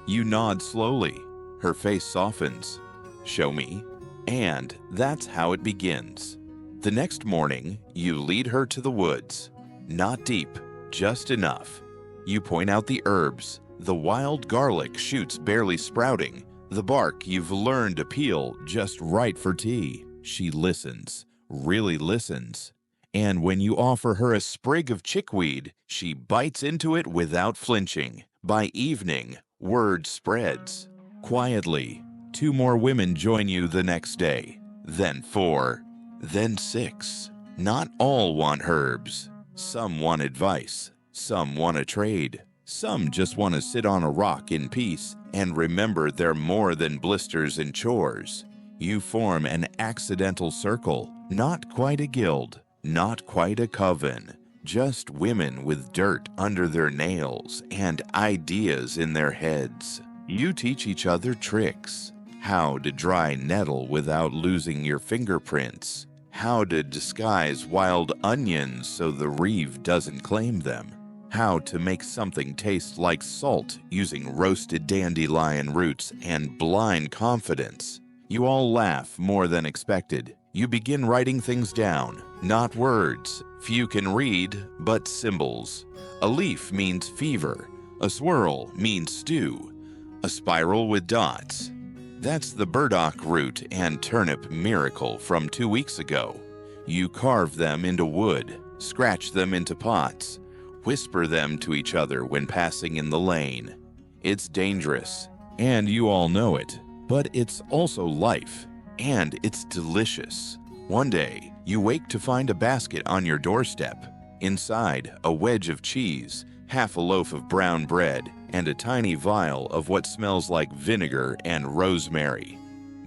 You nod slowly. Her face softens. "Show me." And that's how it begins. The next morning, you lead her to the woods. Not deep, just enough. You point out the herbs, the wild garlic shoots barely sprouting, the bark you've learned to peel just right for tea. She listens, really listens. And when you offer her a sprig of chickweed, she bites into it without flinching. By evening, word spreads. Quietly, 2 more women join you the next day. Then 4, then 6. Not all want herbs. Some want advice. Some want a trade. Some just want to sit on a rock in peace and remember they're more than blisters and chores. You form an accidental circle, not quite a guild, not quite a coven. Just women with dirt under their nails and ideas in their heads. You teach each other tricks. How to dry nettle without losing your fingerprints. How to disguise wild onions so the reeve doesn't claim them. How to make something taste like salt using roasted dandelion roots and blind confidence. You all laugh more than expected. You begin writing things down, not words. Few can read, but symbols. A leaf means fever. A swirl means stew. A spiral with dots. That's the burdock root and turnip miracle from 2 weeks ago. You carve them into wood, scratch them into pots, whisper them to each other when passing in the lane. It's dangerous, and you all know it, but it's also life, and it's delicious. One day, you wake to find a basket on your doorstep. Inside, a wedge of cheese, half a loaf of brown bread, and a tiny vial of what smells like vinegar and rosemary.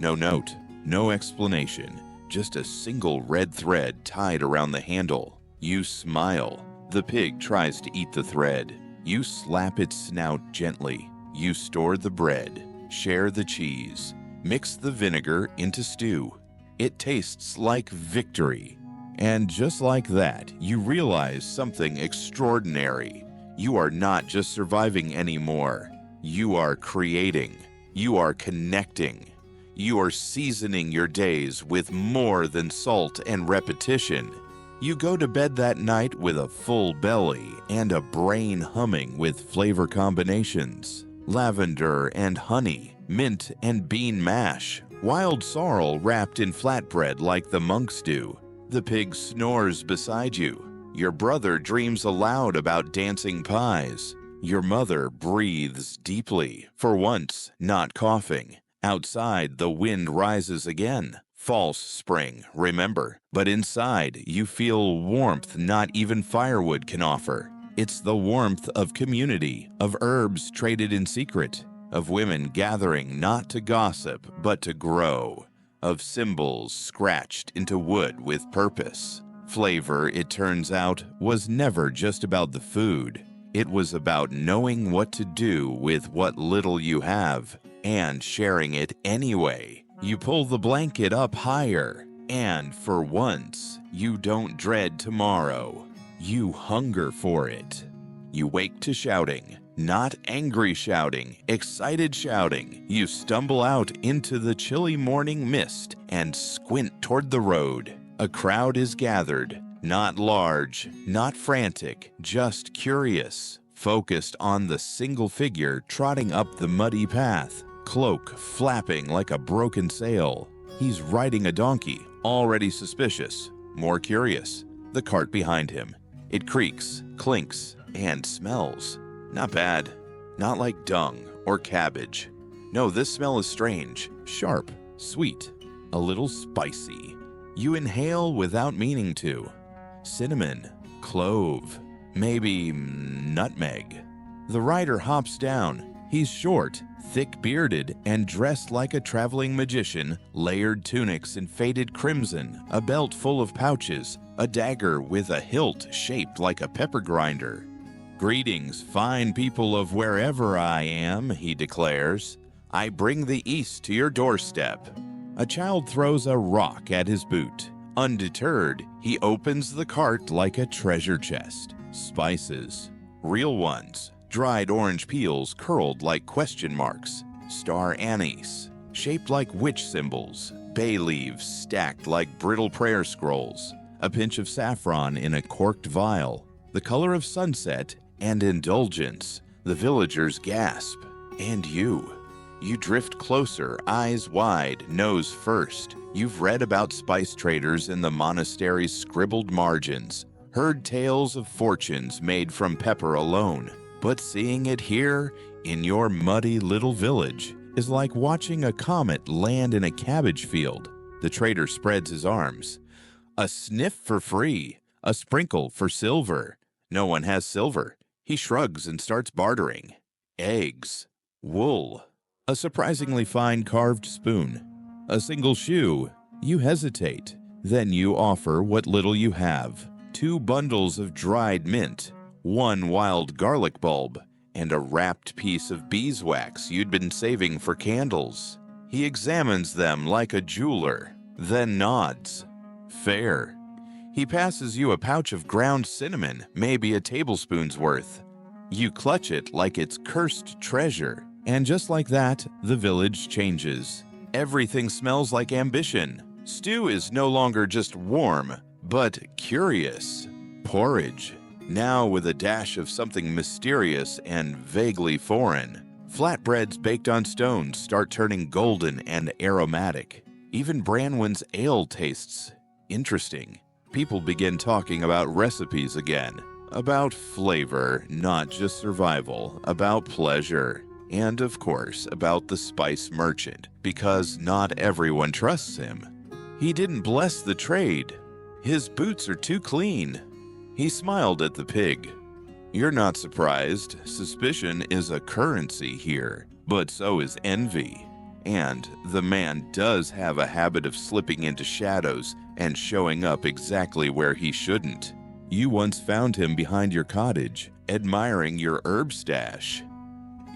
No note, no explanation, just a single red thread tied around the handle. You smile. The pig tries to eat the thread. You slap its snout gently. You store the bread, share the cheese. Mix the vinegar into stew. It tastes like victory. And just like that, you realize something extraordinary. You are not just surviving anymore. You are creating. You are connecting. You are seasoning your days with more than salt and repetition. You go to bed that night with a full belly and a brain humming with flavor combinations. Lavender and honey, mint and bean mash, wild sorrel wrapped in flatbread like the monks do. The pig snores beside you. Your brother dreams aloud about dancing pies. Your mother breathes deeply, for once not coughing. Outside, the wind rises again. False spring, remember. But inside, you feel warmth not even firewood can offer. It's the warmth of community, of herbs traded in secret, of women gathering not to gossip but to grow, of symbols scratched into wood with purpose. Flavor, it turns out, was never just about the food. It was about knowing what to do with what little you have and sharing it anyway. You pull the blanket up higher, and for once, you don't dread tomorrow. You hunger for it. You wake to shouting, not angry shouting, excited shouting. You stumble out into the chilly morning mist and squint toward the road. A crowd is gathered, not large, not frantic, just curious, focused on the single figure trotting up the muddy path, cloak flapping like a broken sail. He's riding a donkey, already suspicious, more curious. The cart behind him. It creaks, clinks, and smells. Not bad. Not like dung or cabbage. No, this smell is strange, sharp, sweet, a little spicy. You inhale without meaning to. Cinnamon, clove, maybe nutmeg. The rider hops down. He's short, thick-bearded, and dressed like a traveling magician, layered tunics in faded crimson, a belt full of pouches, a dagger with a hilt shaped like a pepper grinder. "Greetings, fine people of wherever I am," he declares. "I bring the East to your doorstep." A child throws a rock at his boot. Undeterred, he opens the cart like a treasure chest. Spices. Real ones. Dried orange peels curled like question marks. Star anise. Shaped like witch symbols. Bay leaves stacked like brittle prayer scrolls. A pinch of saffron in a corked vial. The color of sunset and indulgence. The villagers gasp. And you. You drift closer, eyes wide, nose first. You've read about spice traders in the monastery's scribbled margins, heard tales of fortunes made from pepper alone. But seeing it here, in your muddy little village, is like watching a comet land in a cabbage field. The trader spreads his arms. A sniff for free, a sprinkle for silver. No one has silver. He shrugs and starts bartering. Eggs, wool, a surprisingly fine carved spoon, a single shoe. You hesitate. Then you offer what little you have. 2 bundles of dried mint, 1 wild garlic bulb, and a wrapped piece of beeswax you'd been saving for candles. He examines them like a jeweler, then nods. Fair. He passes you a pouch of ground cinnamon, maybe a tablespoon's worth. You clutch it like it's cursed treasure. And just like that, the village changes. Everything smells like ambition. Stew is no longer just warm, but curious. Porridge, now with a dash of something mysterious and vaguely foreign. Flatbreads baked on stones start turning golden and aromatic. Even Branwen's ale tastes interesting. People begin talking about recipes again. About flavor, not just survival. About pleasure. And, of course, about the spice merchant, because not everyone trusts him. He didn't bless the trade. His boots are too clean. He smiled at the pig. You're not surprised. Suspicion is a currency here, but so is envy. And the man does have a habit of slipping into shadows and showing up exactly where he shouldn't. You once found him behind your cottage, admiring your herb stash.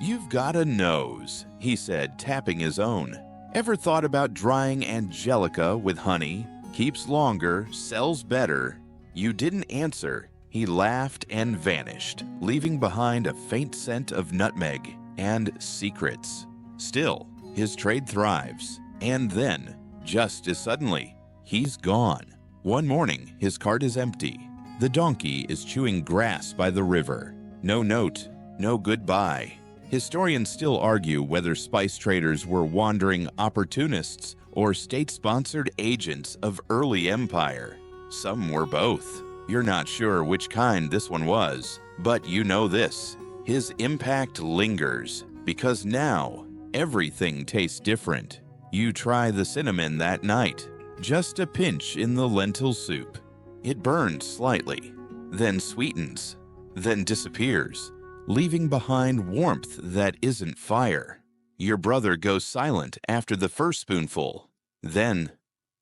"You've got a nose," he said, tapping his own. Ever thought about drying angelica with honey? Keeps longer, sells better. You didn't answer. He laughed and vanished, leaving behind a faint scent of nutmeg and secrets. Still, his trade thrives. And then, just as suddenly, he's gone. One morning, his cart is empty. The donkey is chewing grass by the river. No note, no goodbye. Historians still argue whether spice traders were wandering opportunists or state-sponsored agents of early empire. Some were both. You're not sure which kind this one was, but you know this. His impact lingers, because now everything tastes different. You try the cinnamon that night, just a pinch in the lentil soup. It burns slightly, then sweetens, then disappears, leaving behind warmth that isn't fire. Your brother goes silent after the first spoonful. Then,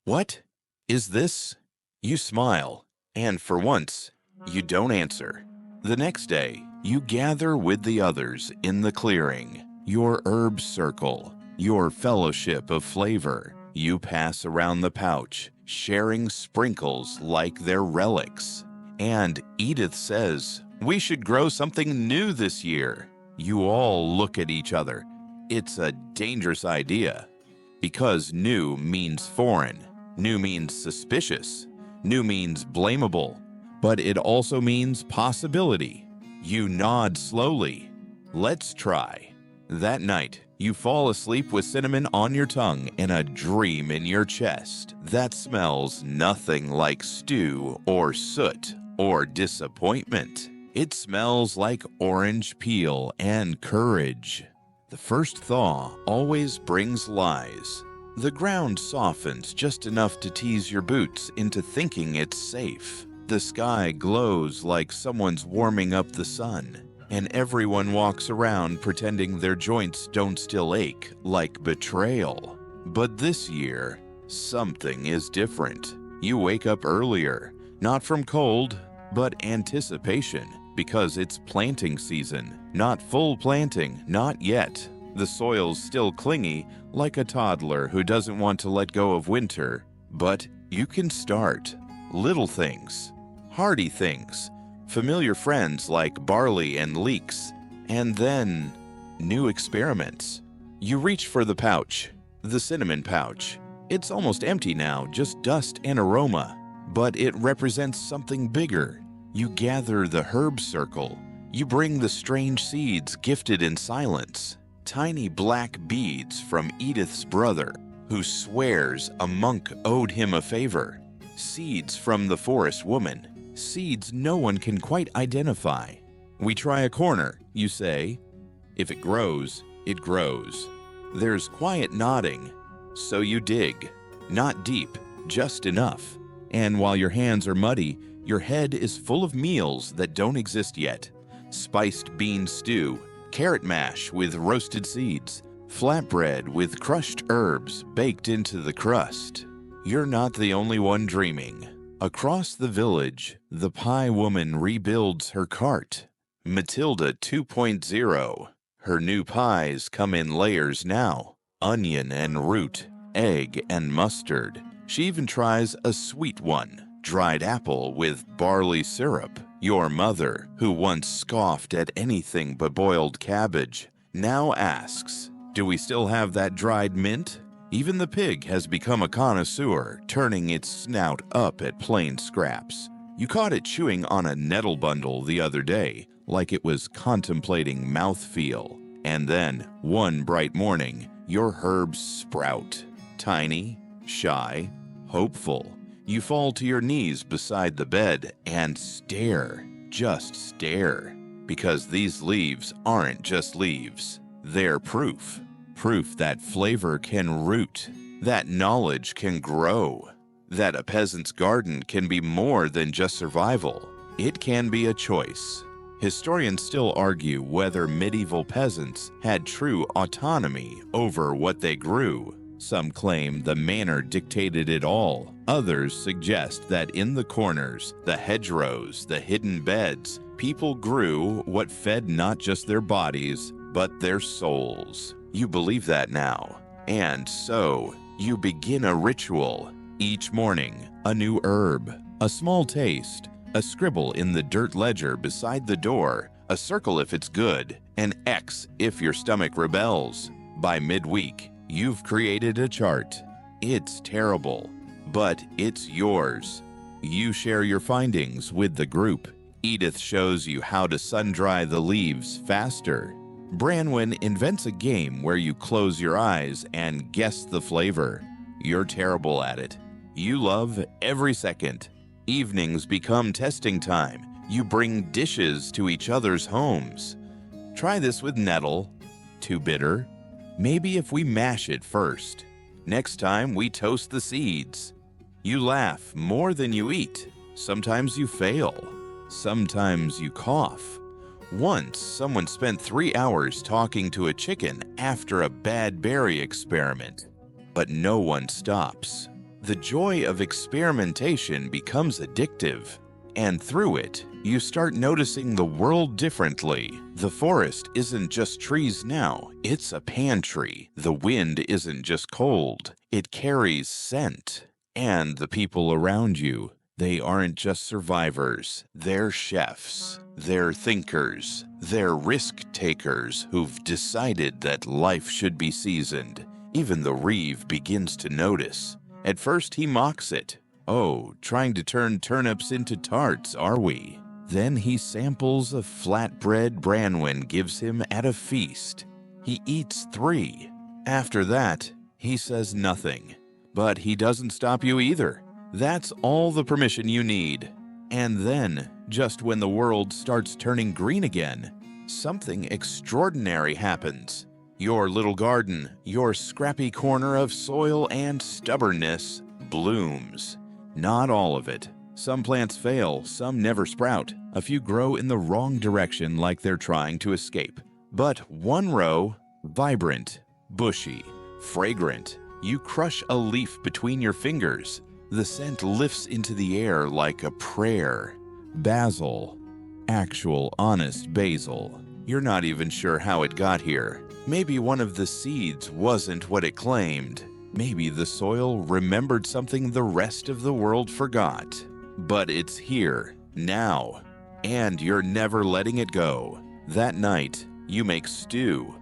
"What is this?" You smile, and for once, you don't answer. The next day, you gather with the others in the clearing, your herb circle, your fellowship of flavor. You pass around the pouch, sharing sprinkles like they're relics. And Edith says, "We should grow something new this year." You all look at each other. It's a dangerous idea, because new means foreign, new means suspicious, new means blamable, but it also means possibility. You nod slowly. Let's try. That night, you fall asleep with cinnamon on your tongue and a dream in your chest that smells nothing like stew or soot or disappointment. It smells like orange peel and courage. The first thaw always brings lies. The ground softens just enough to tease your boots into thinking it's safe. The sky glows like someone's warming up the sun, and everyone walks around pretending their joints don't still ache like betrayal. But this year, something is different. You wake up earlier, not from cold, but anticipation, because it's planting season. Not full planting, not yet. The soil's still clingy, like a toddler who doesn't want to let go of winter. But you can start. Little things, hardy things, familiar friends like barley and leeks, and then new experiments. You reach for the pouch, the cinnamon pouch. It's almost empty now, just dust and aroma, but it represents something bigger. You gather the herb circle. You bring the strange seeds gifted in silence, tiny black beads from Edith's brother, who swears a monk owed him a favor. Seeds from the forest woman, seeds no one can quite identify. We try a corner, you say. If it grows, it grows. There's quiet nodding, so you dig. Not deep, just enough. And while your hands are muddy, your head is full of meals that don't exist yet. Spiced bean stew, carrot mash with roasted seeds, flatbread with crushed herbs baked into the crust. You're not the only one dreaming. Across the village, the pie woman rebuilds her cart. Matilda 2.0. Her new pies come in layers now. Onion and root, egg and mustard. She even tries a sweet one, dried apple with barley syrup. Your mother, who once scoffed at anything but boiled cabbage, now asks, "Do we still have that dried mint?" Even the pig has become a connoisseur, turning its snout up at plain scraps. You caught it chewing on a nettle bundle the other day, like it was contemplating mouthfeel. And then, one bright morning, your herbs sprout. Tiny, shy, hopeful. You fall to your knees beside the bed and stare, just stare. Because these leaves aren't just leaves. They're proof. Proof that flavor can root, that knowledge can grow, that a peasant's garden can be more than just survival. It can be a choice. Historians still argue whether medieval peasants had true autonomy over what they grew. Some claim the manor dictated it all. Others suggest that in the corners, the hedgerows, the hidden beds, people grew what fed not just their bodies, but their souls. You believe that now, And so, you begin a ritual. Each morning, a new herb, a small taste, a scribble in the dirt ledger beside the door, a circle if it's good, an X if your stomach rebels. By midweek, you've created a chart. It's terrible, but it's yours. You share your findings with the group. Edith shows you how to sun-dry the leaves faster. Branwen invents a game where you close your eyes and guess the flavor. You're terrible at it. You love every second. Evenings become testing time. You bring dishes to each other's homes. Try this with nettle. Too bitter? Maybe if we mash it first. Next time we toast the seeds. You laugh more than you eat. Sometimes you fail. Sometimes you cough. Once, someone spent 3 hours talking to a chicken after a bad berry experiment. But no one stops. The joy of experimentation becomes addictive. And through it, you start noticing the world differently. The forest isn't just trees now, it's a pantry. The wind isn't just cold, it carries scent. And the people around you, they aren't just survivors, they're chefs, they're thinkers, they're risk-takers who've decided that life should be seasoned. Even the Reeve begins to notice. At first he mocks it. Oh, trying to turn turnips into tarts, are we? Then he samples a flatbread Branwen gives him at a feast. He eats 3. After that, he says nothing. But he doesn't stop you either. That's all the permission you need. And then, just when the world starts turning green again, something extraordinary happens. Your little garden, your scrappy corner of soil and stubbornness, blooms. Not all of it. Some plants fail, some never sprout. A few grow in the wrong direction like they're trying to escape. But one row, vibrant, bushy, fragrant. You crush a leaf between your fingers. The scent lifts into the air like a prayer. Basil. Actual, honest basil. You're not even sure how it got here. Maybe one of the seeds wasn't what it claimed. Maybe the soil remembered something the rest of the world forgot. But it's here, now, and you're never letting it go. That night, you make stew.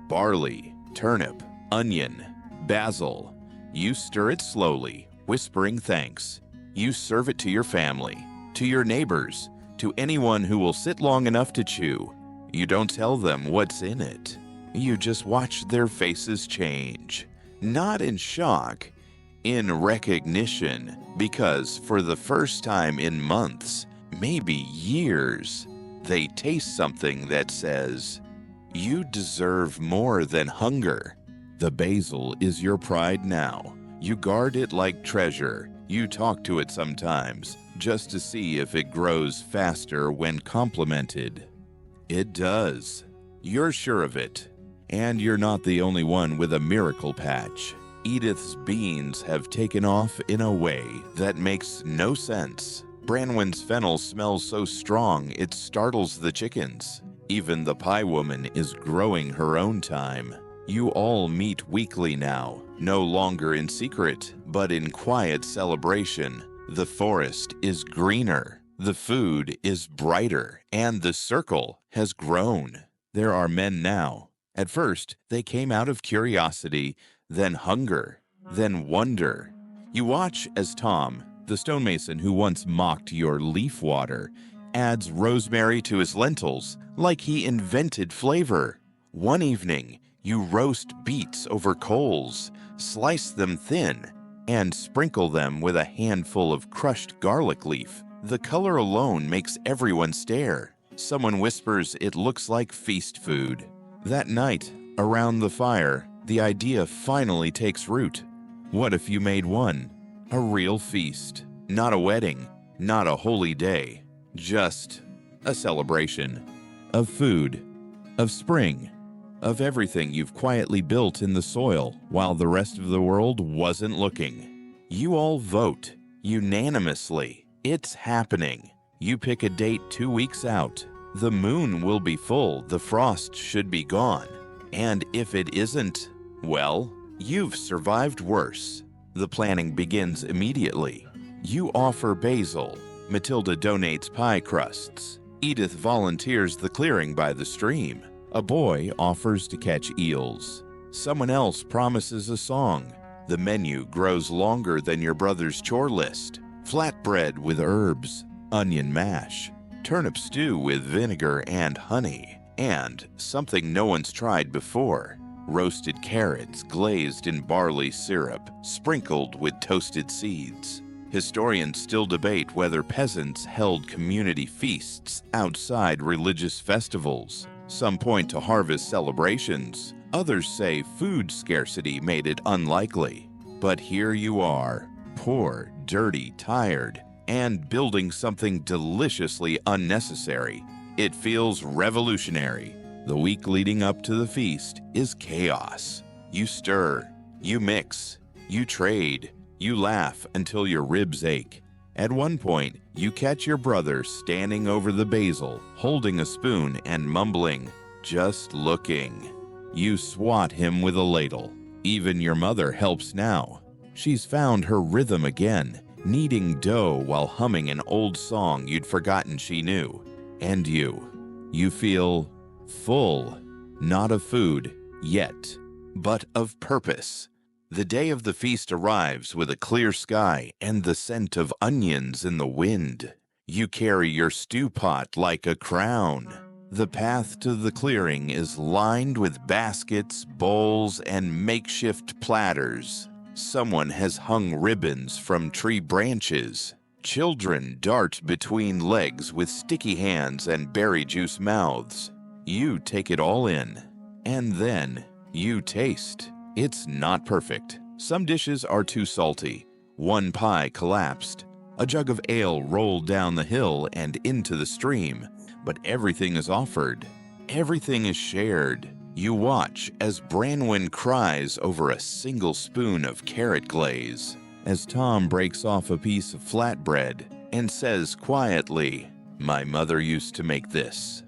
Barley, turnip, onion, basil. You stir it slowly, whispering thanks. You serve it to your family, to your neighbors, to anyone who will sit long enough to chew. You don't tell them what's in it. You just watch their faces change. Not in shock, in recognition, because for the first time in months, maybe years, they taste something that says, "You deserve more than hunger." The basil is your pride now. You guard it like treasure. You talk to it sometimes, just to see if it grows faster when complimented. It does. You're sure of it. And you're not the only one with a miracle patch. Edith's beans have taken off in a way that makes no sense. Branwen's fennel smells so strong it startles the chickens. Even the pie woman is growing her own time. You all meet weekly now, no longer in secret, but in quiet celebration. The forest is greener, the food is brighter, and the circle has grown. There are men now. At first, they came out of curiosity, then hunger, then wonder. You watch as Tom, the stonemason who once mocked your leaf water, adds rosemary to his lentils like he invented flavor. One evening, you roast beets over coals, slice them thin, and sprinkle them with a handful of crushed garlic leaf. The color alone makes everyone stare. Someone whispers it looks like feast food. That night, around the fire, the idea finally takes root. What if you made one? A real feast. Not a wedding, not a holy day, just a celebration. Of food, of spring, of everything you've quietly built in the soil while the rest of the world wasn't looking. You all vote, unanimously. It's happening. You pick a date 2 weeks out. The moon will be full, the frost should be gone. And if it isn't, well, You've survived worse. The planning begins immediately. You offer basil. Matilda donates pie crusts. Edith volunteers the clearing by the stream. A boy offers to catch eels. Someone else promises a song. The menu grows longer than your brother's chore list. Flatbread with herbs, onion mash, turnip stew with vinegar and honey, and something no one's tried before, roasted carrots glazed in barley syrup, sprinkled with toasted seeds. Historians still debate whether peasants held community feasts outside religious festivals. Some point to harvest celebrations. Others say food scarcity made it unlikely. But here you are, poor, dirty, tired, and building something deliciously unnecessary. It feels revolutionary. The week leading up to the feast is chaos. You stir, you mix, you trade, you laugh until your ribs ache. At one point, you catch your brother standing over the basil, holding a spoon and mumbling, "Just looking." You swat him with a ladle. Even your mother helps now. She's found her rhythm again, kneading dough while humming an old song you'd forgotten she knew. And you feel full, not of food yet, but of purpose. The day of the feast arrives with a clear sky and the scent of onions in the wind. You carry your stew pot like a crown. The path to the clearing is lined with baskets, bowls, and makeshift platters. Someone has hung ribbons from tree branches. Children dart between legs with sticky hands and berry juice mouths. You take it all in, and then you taste. It's not perfect. Some dishes are too salty. One pie collapsed. A jug of ale rolled down the hill and into the stream. But everything is offered. Everything is shared. You watch as Branwen cries over a single spoon of carrot glaze, as Tom breaks off a piece of flatbread and says quietly, "My mother used to make this."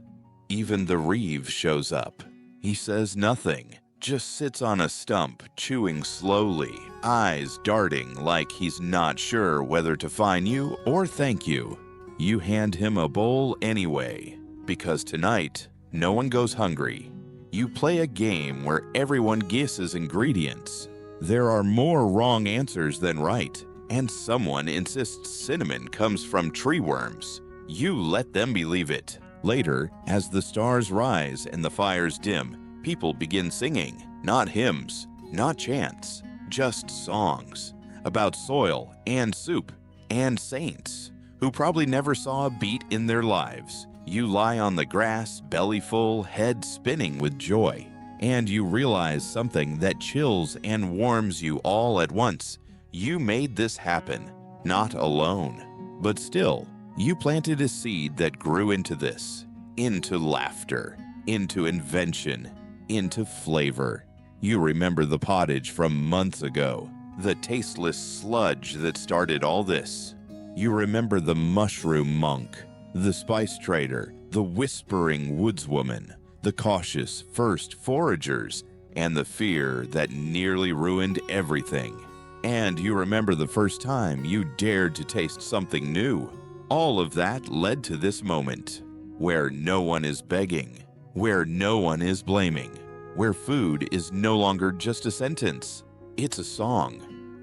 Even the Reeve shows up. He says nothing, just sits on a stump, chewing slowly, eyes darting like he's not sure whether to fine you or thank you. You hand him a bowl anyway, because tonight, no one goes hungry. You play a game where everyone guesses ingredients. There are more wrong answers than right, and someone insists cinnamon comes from tree worms. You let them believe it. Later, as the stars rise and the fires dim, people begin singing, not hymns, not chants, just songs about soil and soup and saints who probably never saw a beat in their lives. You lie on the grass, belly full, head spinning with joy, and you realize something that chills and warms you all at once. You made this happen, not alone. But still, you planted a seed that grew into this, into laughter, into invention, into flavor. You remember the pottage from months ago, the tasteless sludge that started all this. You remember the mushroom monk, the spice trader, the whispering woodswoman, the cautious first foragers, and the fear that nearly ruined everything. And you remember the first time you dared to taste something new. All of that led to this moment, where no one is begging, where no one is blaming, where food is no longer just a sentence, it's a song.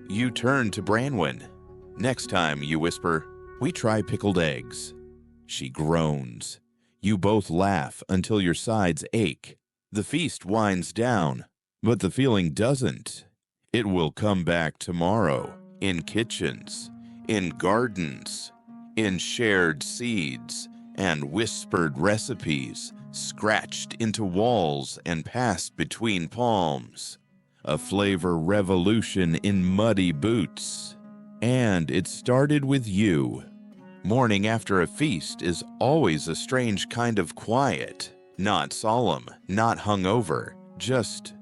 You turn to Branwen. Next time, you whisper, "We try pickled eggs." She groans. You both laugh until your sides ache. The feast winds down, but the feeling doesn't. It will come back tomorrow, in kitchens, in gardens, in shared seeds and whispered recipes, scratched into walls and passed between palms. A flavor revolution in muddy boots. And it started with you. Morning after a feast is always a strange kind of quiet. Not solemn, not hungover, just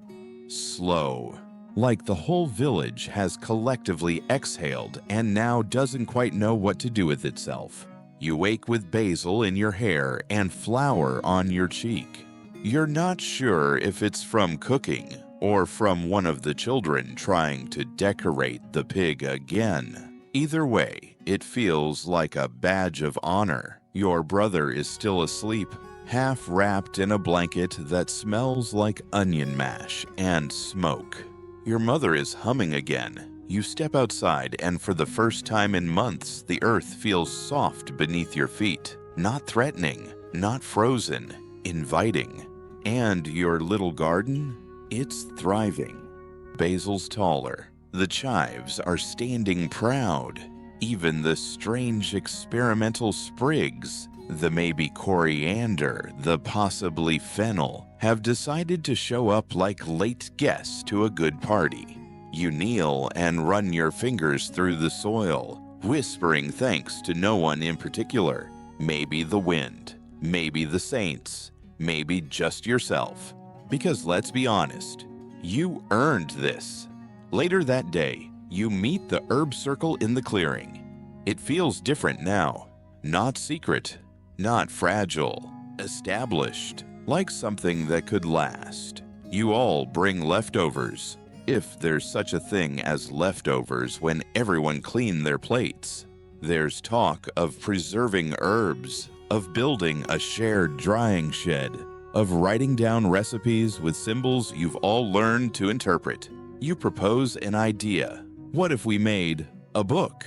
slow. Like the whole village has collectively exhaled and now doesn't quite know what to do with itself. You wake with basil in your hair and flour on your cheek. You're not sure if it's from cooking or from one of the children trying to decorate the pig again. Either way, it feels like a badge of honor. Your brother is still asleep, half wrapped in a blanket that smells like onion mash and smoke. Your mother is humming again. You step outside, and for the first time in months, the earth feels soft beneath your feet. Not threatening, not frozen, inviting. And your little garden? It's thriving. Basil's taller. The chives are standing proud. Even the strange experimental sprigs, the maybe coriander, the possibly fennel, have decided to show up like late guests to a good party. You kneel and run your fingers through the soil, whispering thanks to no one in particular. Maybe the wind, maybe the saints, maybe just yourself. Because let's be honest, you earned this. Later that day, you meet the herb circle in the clearing. It feels different now. Not secret, not fragile, established, like something that could last. You all bring leftovers, if there's such a thing as leftovers when everyone cleaned their plates. There's talk of preserving herbs, of building a shared drying shed, of writing down recipes with symbols you've all learned to interpret. You propose an idea. What if we made a book?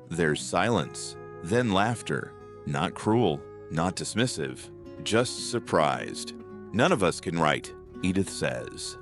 There's silence, then laughter. Not cruel, not dismissive, just surprised. None of us can write, Edith says.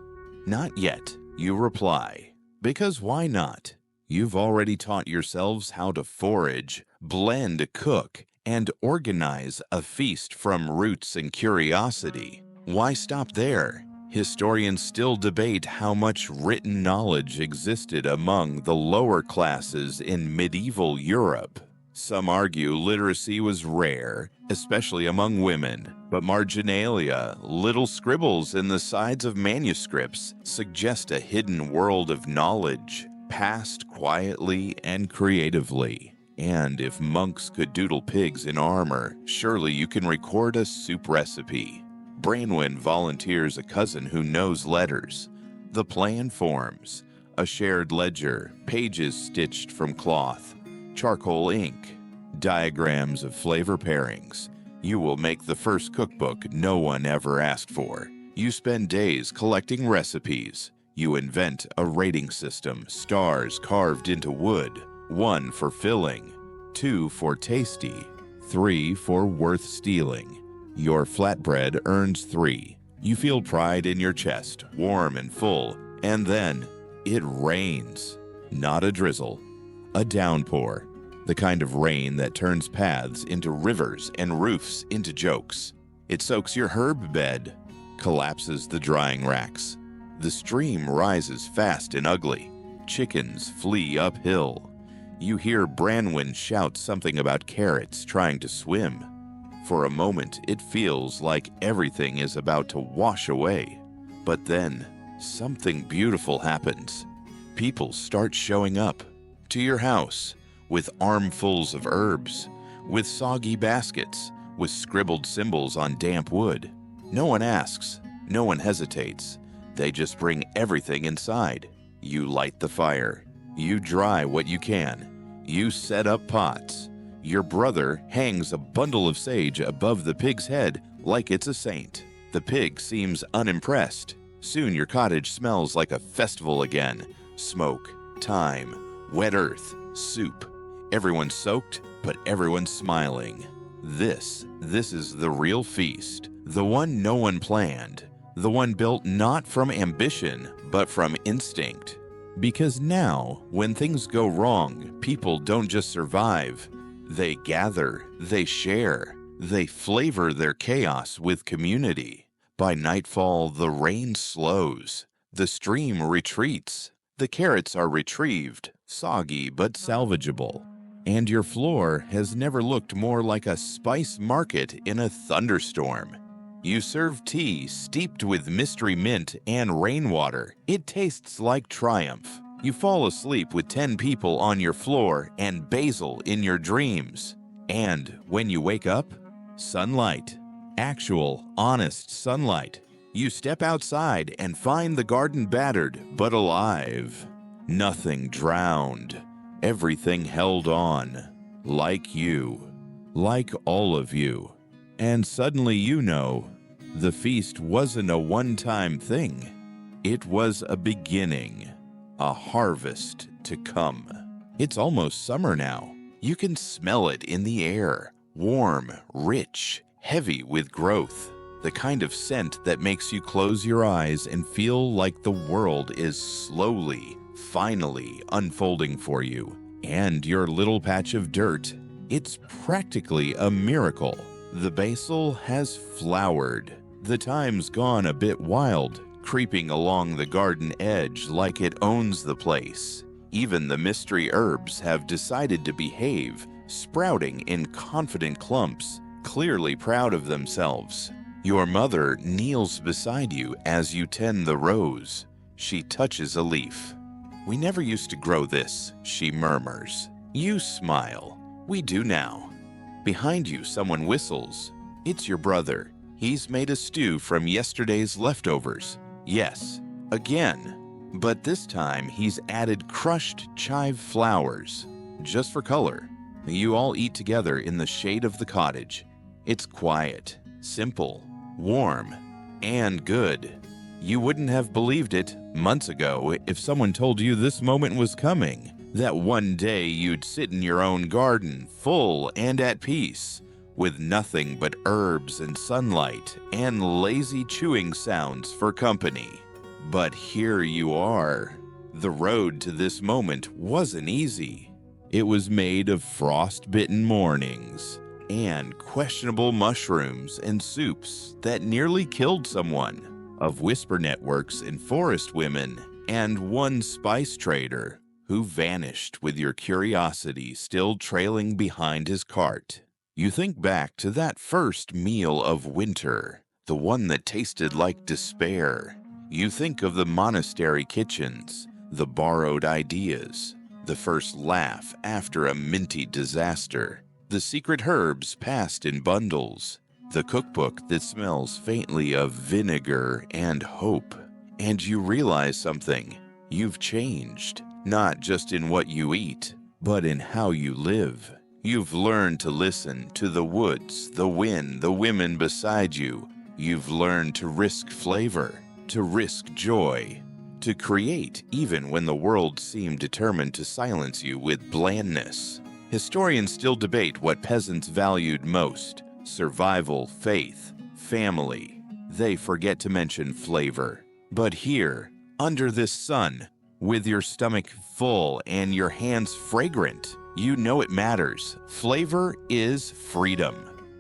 Not yet, you reply. Because why not? You've already taught yourselves how to forage, blend, cook, and organize a feast from roots and curiosity. Why stop there? Historians still debate how much written knowledge existed among the lower classes in medieval Europe. Some argue literacy was rare, especially among women, but marginalia, little scribbles in the sides of manuscripts, suggest a hidden world of knowledge, passed quietly and creatively. And if monks could doodle pigs in armor, surely you can record a soup recipe. Branwen volunteers a cousin who knows letters. The plan forms: a shared ledger, pages stitched from cloth, charcoal ink, diagrams of flavor pairings. You will make the first cookbook no one ever asked for. You spend days collecting recipes. You invent a rating system, stars carved into wood, 1 for filling, 2 for tasty, 3 for worth stealing. Your flatbread earns 3. You feel pride in your chest, warm and full, and then it rains. Not a drizzle, a downpour. The kind of rain that turns paths into rivers and roofs into jokes. It soaks your herb bed, collapses the drying racks. The stream rises fast and ugly. Chickens flee uphill. You hear Branwen shout something about carrots trying to swim. For a moment, it feels like everything is about to wash away. But then, something beautiful happens. People start showing up to your house with armfuls of herbs, with soggy baskets, with scribbled symbols on damp wood. No one asks, no one hesitates. They just bring everything inside. You light the fire. You dry what you can. You set up pots. Your brother hangs a bundle of sage above the pig's head like it's a saint. The pig seems unimpressed. Soon your cottage smells like a festival again. Smoke, thyme, wet earth, soup. Everyone's soaked, but everyone's smiling. This is the real feast. The one no one planned. The one built not from ambition, but from instinct. Because now, when things go wrong, people don't just survive. They gather, they share, they flavor their chaos with community. By nightfall, the rain slows, the stream retreats, the carrots are retrieved, soggy but salvageable. And your floor has never looked more like a spice market in a thunderstorm. You serve tea steeped with mystery mint and rainwater. It tastes like triumph. You fall asleep with 10 people on your floor and basil in your dreams. And when you wake up, sunlight. Actual, honest sunlight. You step outside and find the garden battered but alive. Nothing drowned. Everything held on. Like you. Like all of you. And suddenly you know, the feast wasn't a one-time thing. It was a beginning. A harvest to come. It's almost summer now. You can smell it in the air. Warm, rich, heavy with growth. The kind of scent that makes you close your eyes and feel like the world is slowly, finally unfolding for you. And your little patch of dirt, it's practically a miracle. The basil has flowered. The time's gone a bit wild, creeping along the garden edge like it owns the place. Even the mystery herbs have decided to behave, sprouting in confident clumps, clearly proud of themselves. Your mother kneels beside you as you tend the rose. She touches a leaf. "We never used to grow this," she murmurs. You smile. "We do now." Behind you, someone whistles. It's your brother. He's made a stew from yesterday's leftovers. Yes, again. But this time he's added crushed chive flowers, just for color. You all eat together in the shade of the cottage. It's quiet, simple, warm, and good. You wouldn't have believed it months ago if someone told you this moment was coming, that one day you'd sit in your own garden, full and at peace, with nothing but herbs and sunlight and lazy chewing sounds for company. But here you are. The road to this moment wasn't easy. It was made of frost-bitten mornings and questionable mushrooms and soups that nearly killed someone, of whisper networks and forest women, and one spice trader who vanished with your curiosity still trailing behind his cart. You think back to that first meal of winter, the one that tasted like despair. You think of the monastery kitchens, the borrowed ideas, the first laugh after a minty disaster, the secret herbs passed in bundles, the cookbook that smells faintly of vinegar and hope. And you realize something. You've changed, not just in what you eat, but in how you live. You've learned to listen to the woods, the wind, the women beside you. You've learned to risk flavor, to risk joy, to create even when the world seemed determined to silence you with blandness. Historians still debate what peasants valued most: survival, faith, family. They forget to mention flavor. But here, under this sun, with your stomach full and your hands fragrant, you know it matters. Flavor is freedom.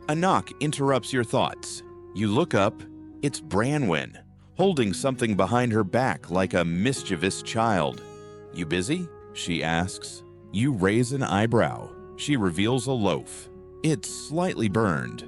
A knock interrupts your thoughts. You look up. It's Branwen, holding something behind her back like a mischievous child. "You busy?" she asks. You raise an eyebrow. She reveals a loaf. It's slightly burned,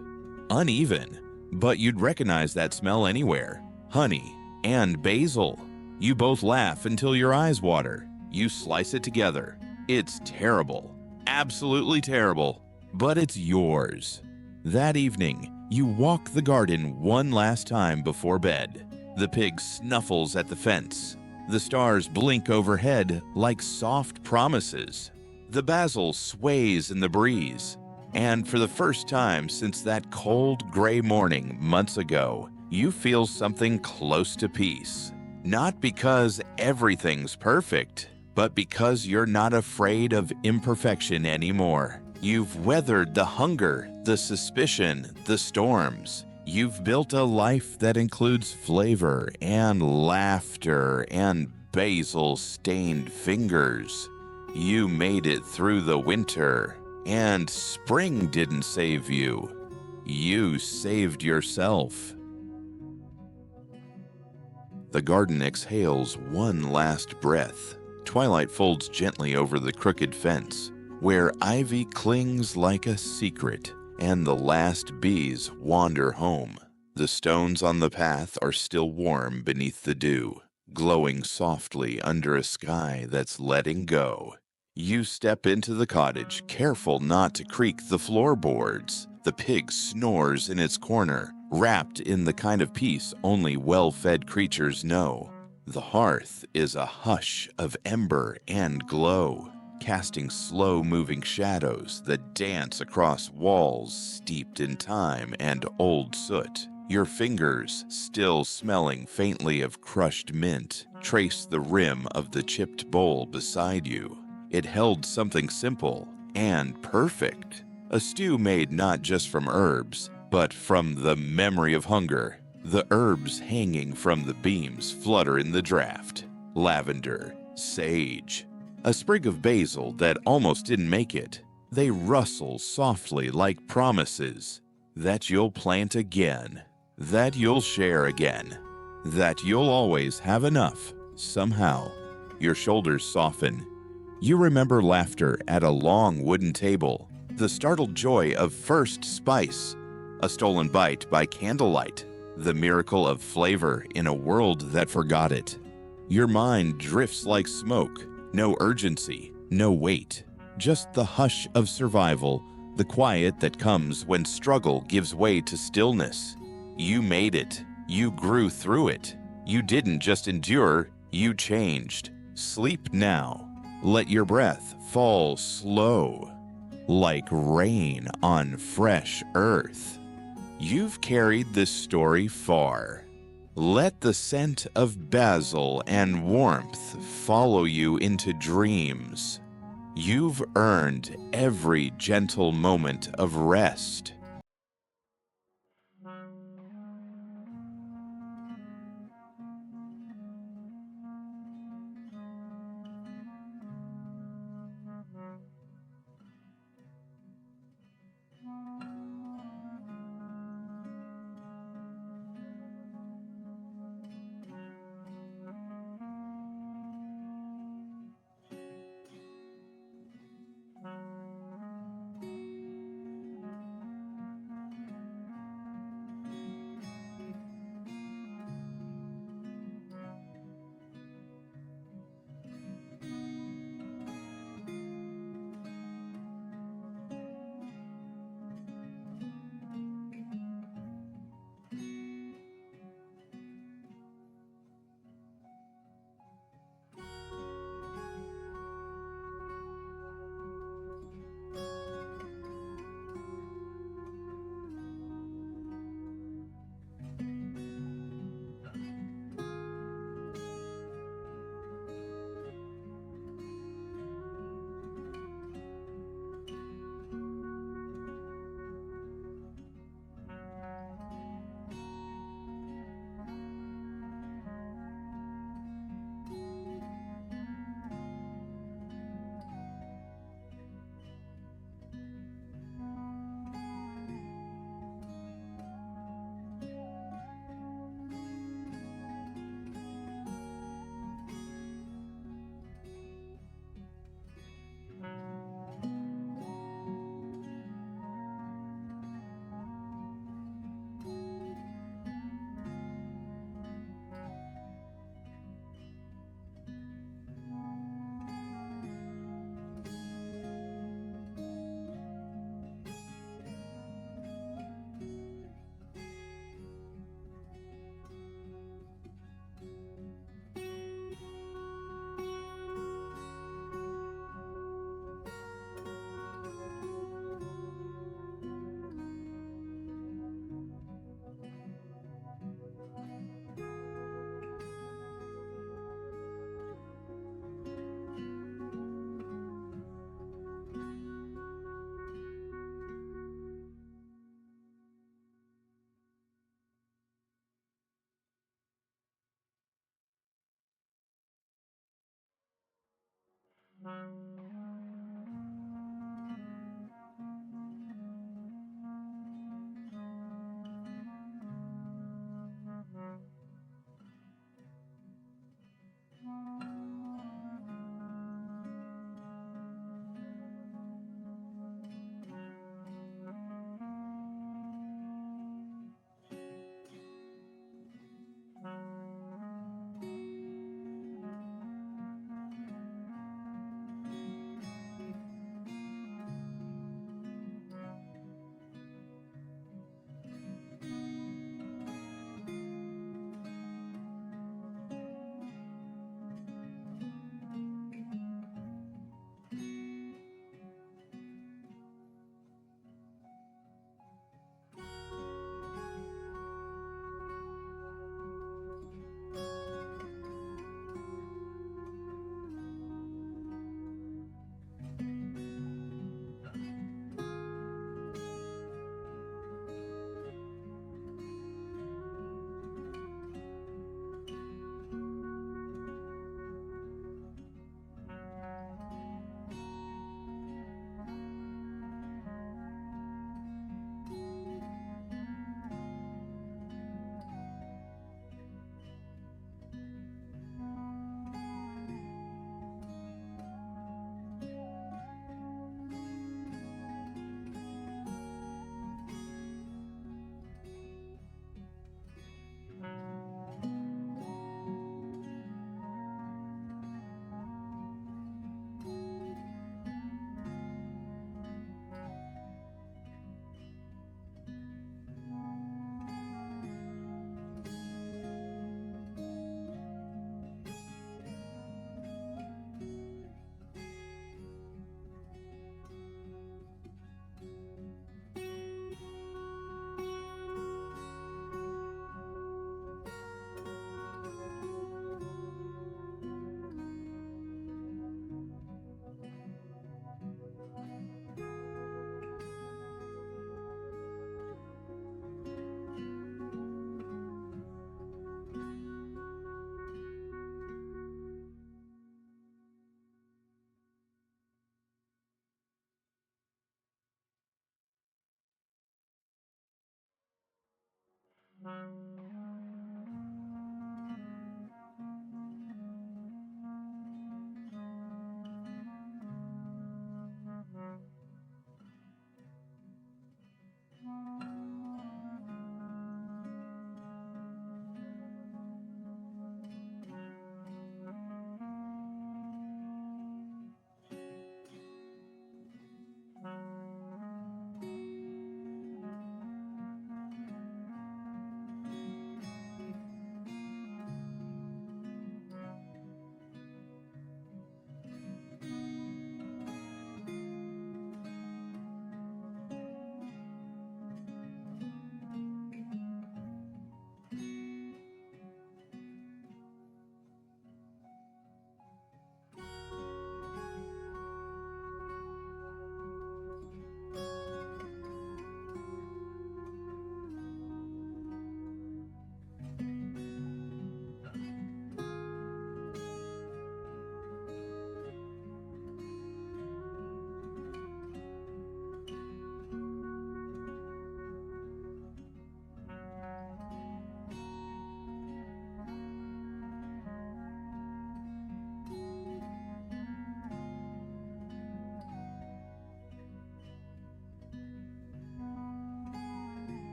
uneven, but you'd recognize that smell anywhere. Honey and basil. You both laugh until your eyes water. You slice it together. It's terrible, absolutely terrible, but it's yours. That evening, you walk the garden one last time before bed. The pig snuffles at the fence. The stars blink overhead like soft promises. The basil sways in the breeze. And for the first time since that cold gray morning months ago, you feel something close to peace. Not because everything's perfect, but because you're not afraid of imperfection anymore. You've weathered the hunger, the suspicion, the storms. You've built a life that includes flavor and laughter and basil-stained fingers. You made it through the winter, and spring didn't save you. You saved yourself. The garden exhales one last breath. Twilight folds gently over the crooked fence, where ivy clings like a secret, and the last bees wander home. The stones on the path are still warm beneath the dew, glowing softly under a sky that's letting go. You step into the cottage, careful not to creak the floorboards. The pig snores in its corner, wrapped in the kind of peace only well-fed creatures know. The hearth is a hush of ember and glow, casting slow-moving shadows that dance across walls steeped in time and old soot. Your fingers, still smelling faintly of crushed mint, trace the rim of the chipped bowl beside you. It held something simple and perfect, a stew made not just from herbs, but from the memory of hunger. The herbs hanging from the beams flutter in the draft. Lavender, sage, a sprig of basil that almost didn't make it. They rustle softly like promises that you'll plant again, that you'll share again, that you'll always have enough, somehow. Your shoulders soften. You remember laughter at a long wooden table, the startled joy of first spice, a stolen bite by candlelight, the miracle of flavor in a world that forgot it. Your mind drifts like smoke, no urgency, no weight, just the hush of survival, the quiet that comes when struggle gives way to stillness. You made it. You grew through it. You didn't just endure, you changed. Sleep now. Let your breath fall slow, like rain on fresh earth. You've carried this story far. Let the scent of basil and warmth follow you into dreams. You've earned every gentle moment of rest.